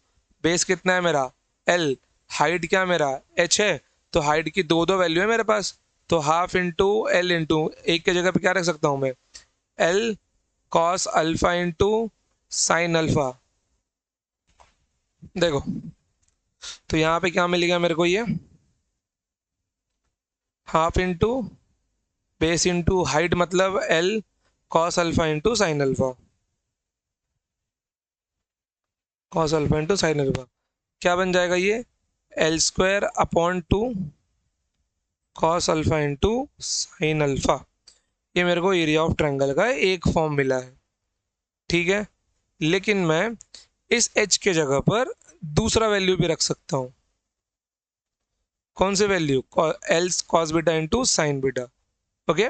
Speaker 1: बेस कितना है मेरा, एल, हाइट क्या मेरा एच है, तो हाइट की दो दो वैल्यू है मेरे पास, तो हाफ इंटू एल इंटू, एक के जगह पे क्या रख सकता हूँ मैं, L cos alpha into sine alpha. देखो, तो यहाँ पे क्या मिलेगा मेरे को, ये half into base into height, मतलब L cos alpha into sine alpha. Cos alpha into sine alpha क्या बन जाएगा ये, L square upon two cos alpha into sine alpha. ये मेरे को एरिया ऑफ ट्रायंगल का एक फॉर्म मिला है। ठीक है, लेकिन मैं इस h के जगह पर दूसरा वैल्यू भी रख सकता हूं। कौन से value? L's cos beta into sine beta. Okay,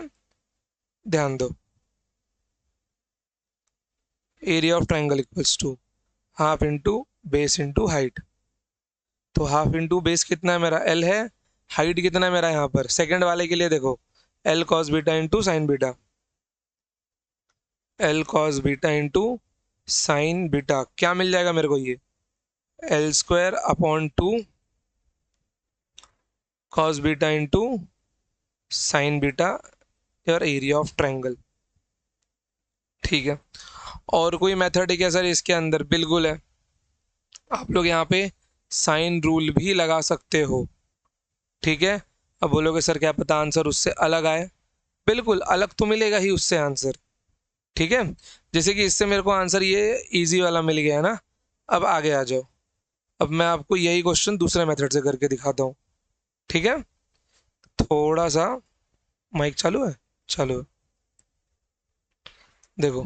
Speaker 1: ध्यान दो, area of triangle equals to half into base into height. तो हाफ इंटू बेस कितना है मेरा? एल है। हाइट कितना है मेरा यहाँ पर? सेकंड वाले के लिए देखो, L cos beta into sine beta. L cos beta into sine beta क्या मिल जाएगा मेरे को? ये L square upon 2 cos beta into sine beta और एरिया ऑफ ट्राइंगल। ठीक है, और कोई मेथड है क्या सर इसके अंदर? बिल्कुल है, आप लोग यहाँ पे साइन रूल भी लगा सकते हो। ठीक है, अब बोलोगे सर क्या पता आंसर उससे अलग आए। बिल्कुल अलग तो मिलेगा ही उससे आंसर। ठीक है, जैसे कि इससे मेरे को आंसर ये इजी वाला मिल गया है ना। अब आगे आ जाओ, अब मैं आपको यही क्वेश्चन दूसरे मेथड से करके दिखाता हूँ। ठीक है, थोड़ा सा माइक चालू है? चालू है। देखो,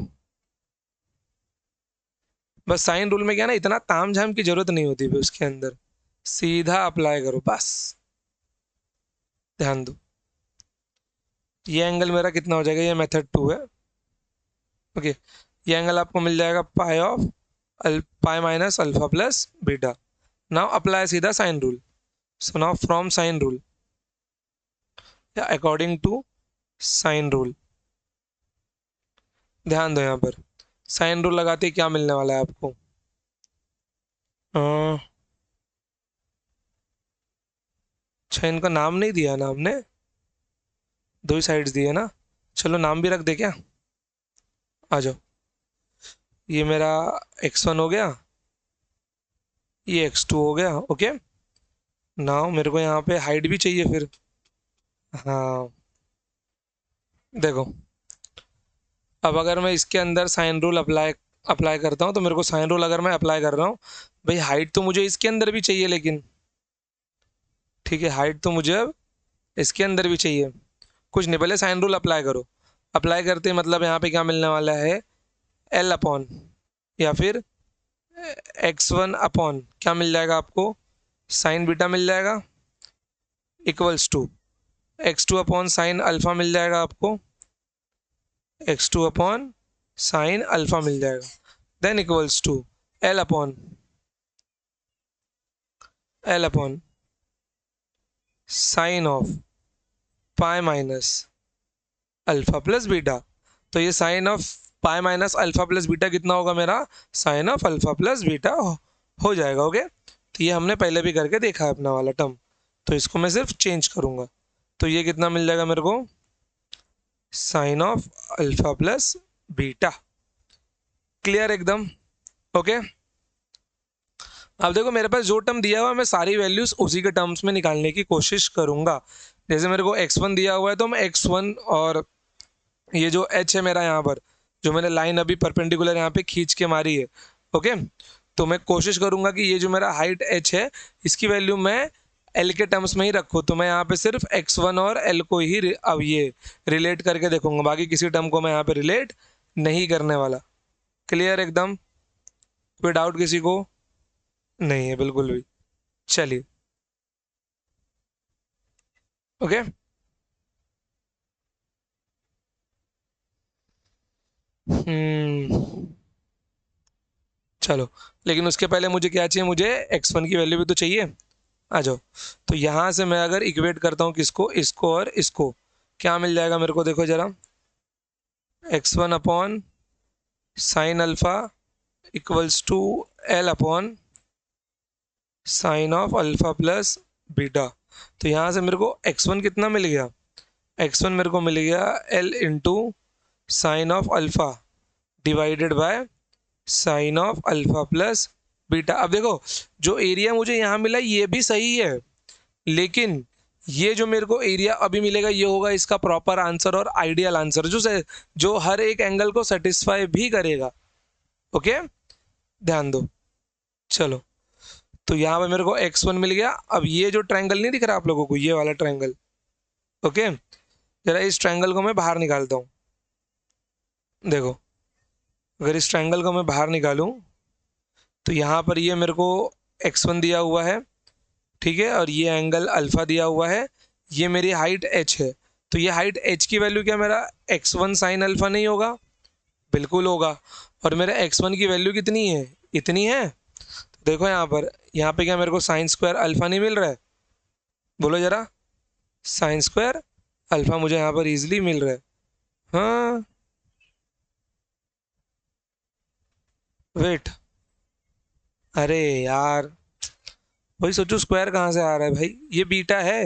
Speaker 1: बस साइन रूल में क्या ना, इतना ताम झाम की जरूरत नहीं होती भी उसके अंदर, सीधा अप्लाई करो बस। ध्यान दो, ये एंगल मेरा कितना हो जाएगा? ये मेथड 2 है। ओके, ये एंगल आपको मिल जाएगा pi of pi minus alpha plus beta. Now apply सीधा sine rule. So now from sine rule या अकॉर्डिंग टू साइन रूल, ध्यान दो यहाँ पर साइन रूल लगाते ही क्या मिलने वाला है आपको? अच्छा, इनका नाम नहीं दिया ना हमने, दो ही साइड्स दिए ना। चलो नाम भी रख दे क्या? आ जाओ, ये मेरा x1 हो गया, ये x2 हो गया। ओके, नाउ मेरे को यहाँ पे हाइट भी चाहिए फिर। हाँ, देखो, अब अगर मैं इसके अंदर साइन रूल अप्लाई अप्लाई करता हूँ तो मेरे को साइन रूल अगर मैं अप्लाई कर रहा हूँ, भाई हाइट तो मुझे इसके अंदर भी चाहिए लेकिन। ठीक है, हाइट तो मुझे अब इसके अंदर भी चाहिए। कुछ नहीं, पहले साइन रूल अप्लाई करो। अप्लाई करते ही मतलब यहाँ पे क्या मिलने वाला है? एल अपॉन या फिर x1 अपॉन क्या मिल जाएगा आपको? साइन बीटा मिल जाएगा, equals to x2 upon sine alpha मिल जाएगा आपको, x2 अपॉन साइन अल्फा मिल जाएगा। Then equals to L upon sine of pi minus alpha plus beta. तो ये sine of pi minus alpha plus beta कितना होगा मेरा? Sine of alpha plus beta हो जाएगा। ओके, तो ये हमने पहले भी करके देखा है अपना वाला टर्म, तो इसको मैं सिर्फ चेंज करूंगा। तो ये कितना मिल जाएगा मेरे को? Sine of alpha plus beta. Clear एकदम? ओके, अब देखो मेरे पास जो टर्म दिया हुआ है मैं सारी वैल्यूज उसी के टर्म्स में निकालने की कोशिश करूंगा। जैसे मेरे को x1 दिया हुआ है तो मैं x1 और ये जो h है मेरा यहाँ पर, जो मैंने लाइन अभी परपेंडिकुलर यहाँ पे खींच के मारी है। ओके, तो मैं कोशिश करूंगा कि ये जो मेरा हाइट h है इसकी वैल्यू मैं l के टर्म्स में ही रखूँ। तो मैं यहाँ पे सिर्फ x1 और l को ही अब ये रिलेट करके देखूंगा, बाकी किसी टर्म को मैं यहाँ पे रिलेट नहीं करने वाला। क्लियर एकदम? कोई डाउट किसी को? नहीं है बिल्कुल भी। चलिए, ओके, चलो, लेकिन उसके पहले मुझे क्या चाहिए? मुझे x1 की वैल्यू भी तो चाहिए। आ जाओ, तो यहां से मैं अगर इक्वेट करता हूँ किसको? इसको और इसको, क्या मिल जाएगा मेरे को? देखो जरा, x1 upon sine alpha equals to L upon sine of alpha plus beta. तो यहाँ से मेरे को x1 कितना मिल गया? x1 मेरे को मिल गया l into sine of alpha divided by sine of alpha plus beta. अब देखो, जो एरिया मुझे यहाँ मिला ये भी सही है, लेकिन ये जो मेरे को एरिया अभी मिलेगा ये होगा इसका प्रॉपर आंसर और आइडियल आंसर, जो हर एक एंगल को सेटिस्फाई भी करेगा। ओके, ध्यान दो। चलो, तो यहाँ पे मेरे को x1 मिल गया। अब ये जो ट्रायंगल नहीं दिख रहा आप लोगों को, ये वाला ट्रायंगल, ओके, जरा इस ट्रायंगल को मैं बाहर निकालता हूँ। देखो, अगर इस ट्रायंगल को मैं बाहर निकालूं तो यहाँ पर ये मेरे को x1 दिया हुआ है, ठीक है, और ये एंगल अल्फा दिया हुआ है, ये मेरी हाइट h है। तो ये हाइट h की वैल्यू क्या मेरा x1 साइन अल्फा नहीं होगा? बिल्कुल होगा। और मेरे x1 की वैल्यू कितनी है? इतनी है। तो देखो यहाँ पे क्या मेरे को साइन स्क्वायर अल्फा नहीं मिल रहा है? बोलो जरा, साइन स्क्वायर अल्फा मुझे यहाँ पर इजीली मिल रहा है। हाँ, वेट, अरे यार, वही सोचो स्क्वायर कहाँ से आ रहा है भाई, ये बीटा है,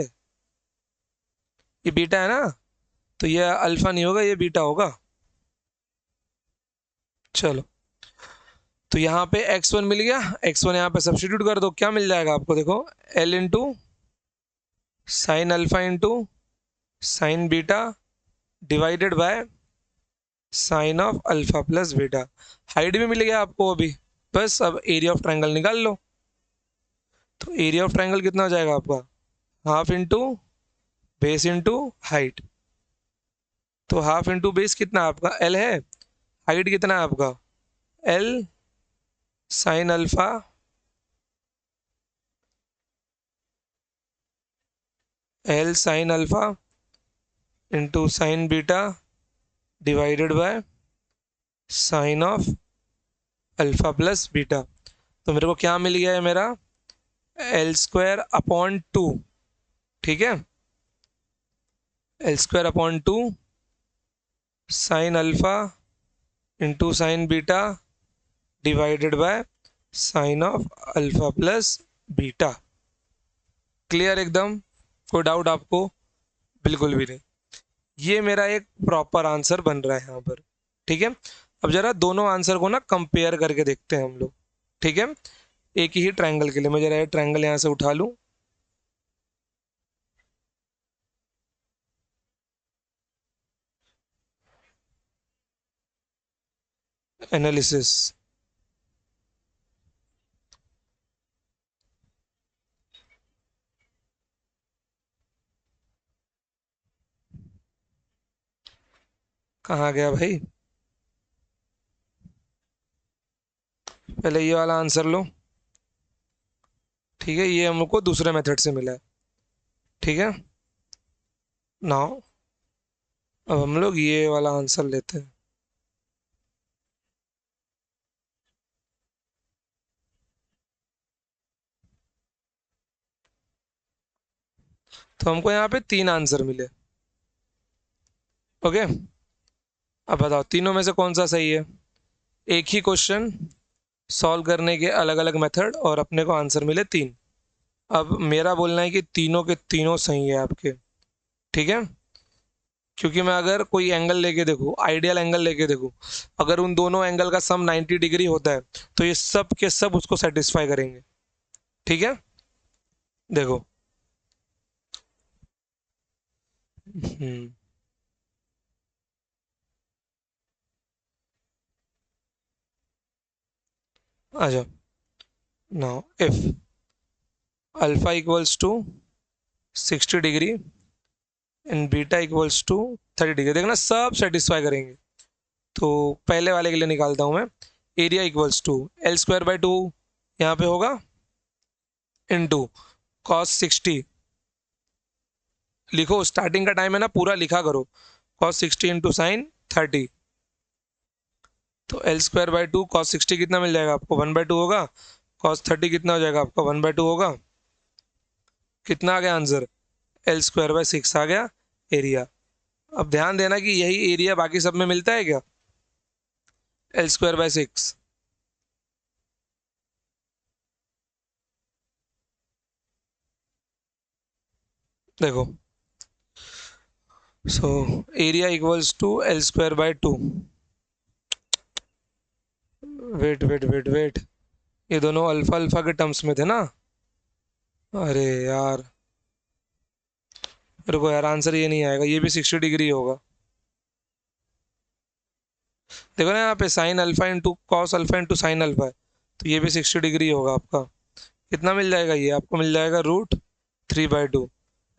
Speaker 1: ये बीटा है ना, तो ये अल्फा नहीं होगा, ये बीटा होगा। चलो, तो यहाँ पे x1 मिल गया, x1 यहाँ पे सब्स्टिट्यूट कर दो, क्या मिल जाएगा आपको? देखो, l into sine alpha into sine beta divided by sine of alpha plus beta. Height भी मिल गया आपको अभी, बस अब एरिया ऑफ ट्रायंगल निकाल लो। तो एरिया ऑफ ट्रायंगल कितना हो जाएगा आपका? Half into base into height. तो हाफ इंटू बेस कितना आपका l है, हाइट कितना है आपका l sine alpha l sine alpha into sine beta divided by sine of alpha plus beta. तो मेरे को क्या मिल गया है मेरा एल स्क्वायर अपॉन टू, ठीक है, L square upon to sine alpha into sine beta divided by sine of alpha plus beta. Clear एकदम? कोई डाउट आपको? बिल्कुल भी नहीं। ये मेरा एक प्रॉपर आंसर बन रहा है यहाँ पर, ठीक है। अब जरा दोनों आंसर को ना कंपेयर करके देखते हैं हम लोग, ठीक है, एक ही ट्रायंगल के लिए। मैं जरा ये ट्रायंगल यहाँ से उठा लूँ, एनालिसिस, कहाँ गया भाई? पहले ये वाला आंसर लो, ठीक है, ये हमको दूसरे मेथड से मिला है, ठीक है। नाउ अब हम लोग ये वाला आंसर लेते हैं। तो हमको यहाँ पे तीन आंसर मिले, ओके। अब बताओ तीनों में से कौन सा सही है? एक ही क्वेश्चन, सॉल्व करने के अलग अलग मेथड, और अपने को आंसर मिले तीन। अब मेरा बोलना है कि तीनों के तीनों सही है आपके, ठीक है। क्योंकि मैं अगर कोई एंगल लेके देखूँ, आइडियल एंगल लेके देखूँ, अगर उन दोनों एंगल का सम 90 डिग्री होता है तो ये सब के सब उसको सेटिस्फाई करेंगे, ठीक है। देखो, हम्म, आ जाओ। Now if alpha equals to 60 degree and beta equals to 30 degree, देखना सब सेटिस्फाई करेंगे। तो पहले वाले के लिए निकालता हूँ मैं, area equals to l square by two यहाँ पे होगा इंटू कॉस 60, लिखो स्टार्टिंग का टाइम है ना, पूरा लिखा करो, कॉस 60 इंटू साइन 30। तो l square by two cos 60 कितना मिल जाएगा आपको? 1/2 होगा। कॉस 30 कितना हो जाएगा आपका? 1/2 होगा। कितना आ गया आंसर? एल स्क्वायर बाई 6 आ गया एरिया। अब ध्यान देना कि यही एरिया बाकी सब में मिलता है क्या? L square by 6। देखो, so area equals to l square by two, wait wait wait wait, ये दोनों अल्फा अल्फा के टर्म्स में थे ना? अरे यार, मेरे को यार आंसर ये नहीं आएगा, ये भी 60 डिग्री होगा। देखो ना यहाँ पे sine alpha into cos alpha into sine alpha है, तो ये भी 60 डिग्री होगा आपका। कितना मिल जाएगा? ये आपको मिल जाएगा √3/2।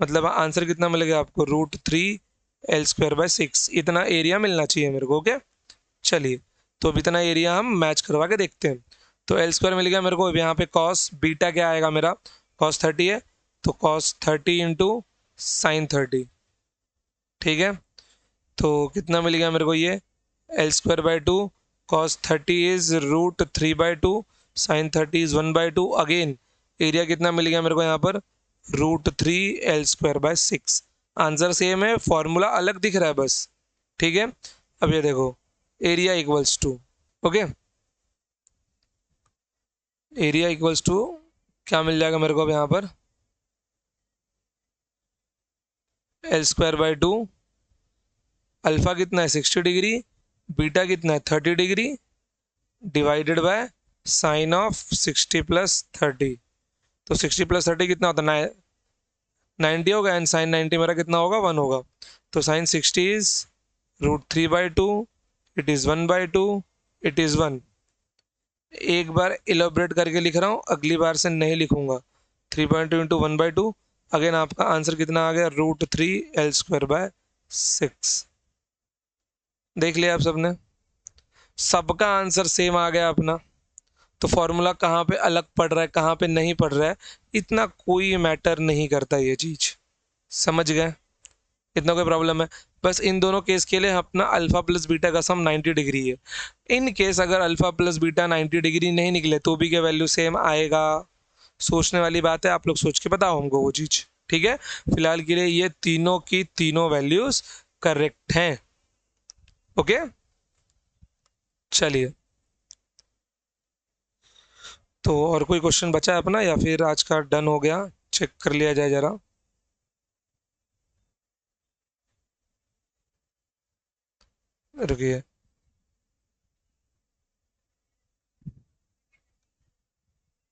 Speaker 1: मतलब आंसर कितना मिलेगा आपको? √3 एल स्क्वायर बाय 6। इतना एरिया मिलना चाहिए मेरे को, ओके। चलिए, तो अब इतना एरिया हम मैच करवा के देखते हैं। तो एल स्क्वायर मिल गया मेरे को। यहाँ पे कॉस बीटा क्या आएगा मेरा, कॉस 30 है, तो कॉस 30 इंटू साइन 30, ठीक है। तो कितना मिल गया मेरे को ये, L square by two, cos 30 is root 3/2, sine 30 is 1/2। Again area कितना मिल गया मेरे को यहाँ पर, √3 L²/6। आंसर सेम है, फॉर्मूला अलग दिख रहा है बस, ठीक है। अब ये देखो area equals to, okay, area equals to क्या मिल जाएगा मेरे को अब यहाँ पर, L² बाई टू, अल्फा कितना है 60 डिग्री, बीटा कितना है 30 degree, divided by sine of 60 + 30। तो 60 + 30 कितना होता है 90 होगा, एंड साइन 90 मेरा कितना होगा 1 होगा। तो sine 60 is √3/2, it is 1/2, it is 1। एक बार इलेबोरेट करके लिख रहा हूँ, अगली बार से नहीं लिखूंगा। 3/2 इंटू 1/2, अगेन आपका आंसर कितना आ गया, √3 L²/6। देख लिया आप सबने, सबका आंसर सेम आ गया अपना। तो फॉर्मूला कहाँ पे अलग पड़ रहा है, कहाँ पे नहीं पड़ रहा है, इतना कोई मैटर नहीं करता ये चीज, समझ गए, इतना कोई प्रॉब्लम है। बस इन दोनों केस के लिए अपना अल्फा प्लस बीटा का सम 90 डिग्री है। इन केस अगर अल्फा प्लस बीटा 90 डिग्री नहीं निकले तो भी क्या वैल्यू सेम आएगा, सोचने वाली बात है, आप लोग सोच के बताओ हमको वो चीज, ठीक है। फिलहाल के लिए ये तीनों की तीनों वैल्यूज करेक्ट हैं, ओके। चलिए, तो और कोई क्वेश्चन बचा है अपना, या फिर आज का डन हो गया, चेक कर लिया जाए जरा। रुकिए,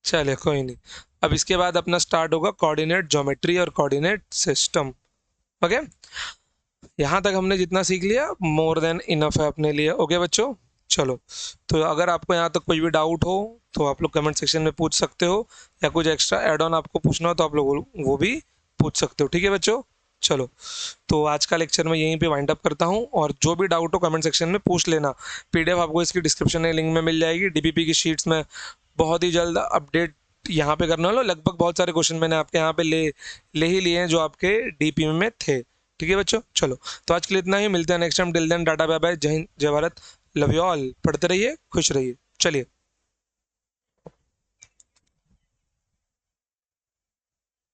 Speaker 1: चलिए कोई नहीं। अब इसके बाद अपना स्टार्ट होगा कोऑर्डिनेट ज्योमेट्री और कोऑर्डिनेट सिस्टम, ओके। यहाँ तक हमने जितना सीख लिया मोर देन इनफ है अपने लिए, ओके बच्चों। चलो, तो अगर आपको यहाँ तक कोई भी डाउट हो तो आप लोग कमेंट सेक्शन में पूछ सकते हो, या कुछ एक्स्ट्रा एड ऑन आपको पूछना हो तो आप लोग वो भी पूछ सकते हो, ठीक है बच्चों। चलो, तो आज का लेक्चर मैं यहीं पे वाइंड अप करता हूँ, और जो भी डाउट हो कमेंट सेक्शन में पूछ लेना। पीडीएफ आपको इसकी डिस्क्रिप्शन में लिंक में मिल जाएगी, डीपीपी की शीट्स में बहुत ही जल्द अपडेट यहाँ पे करने वाला। लगभग बहुत सारे क्वेश्चन मैंने आपके यहाँ पे ले ही लिए हैं जो आपके डीपी में थे, ठीक है बच्चों। चलो, तो आज के लिए इतना ही, मिलते हैं next time. Till then tata bye bye, जय हिंद जय भारत, लव यू ऑल। पढ़ते रहिए, खुश रहिए, चलिए।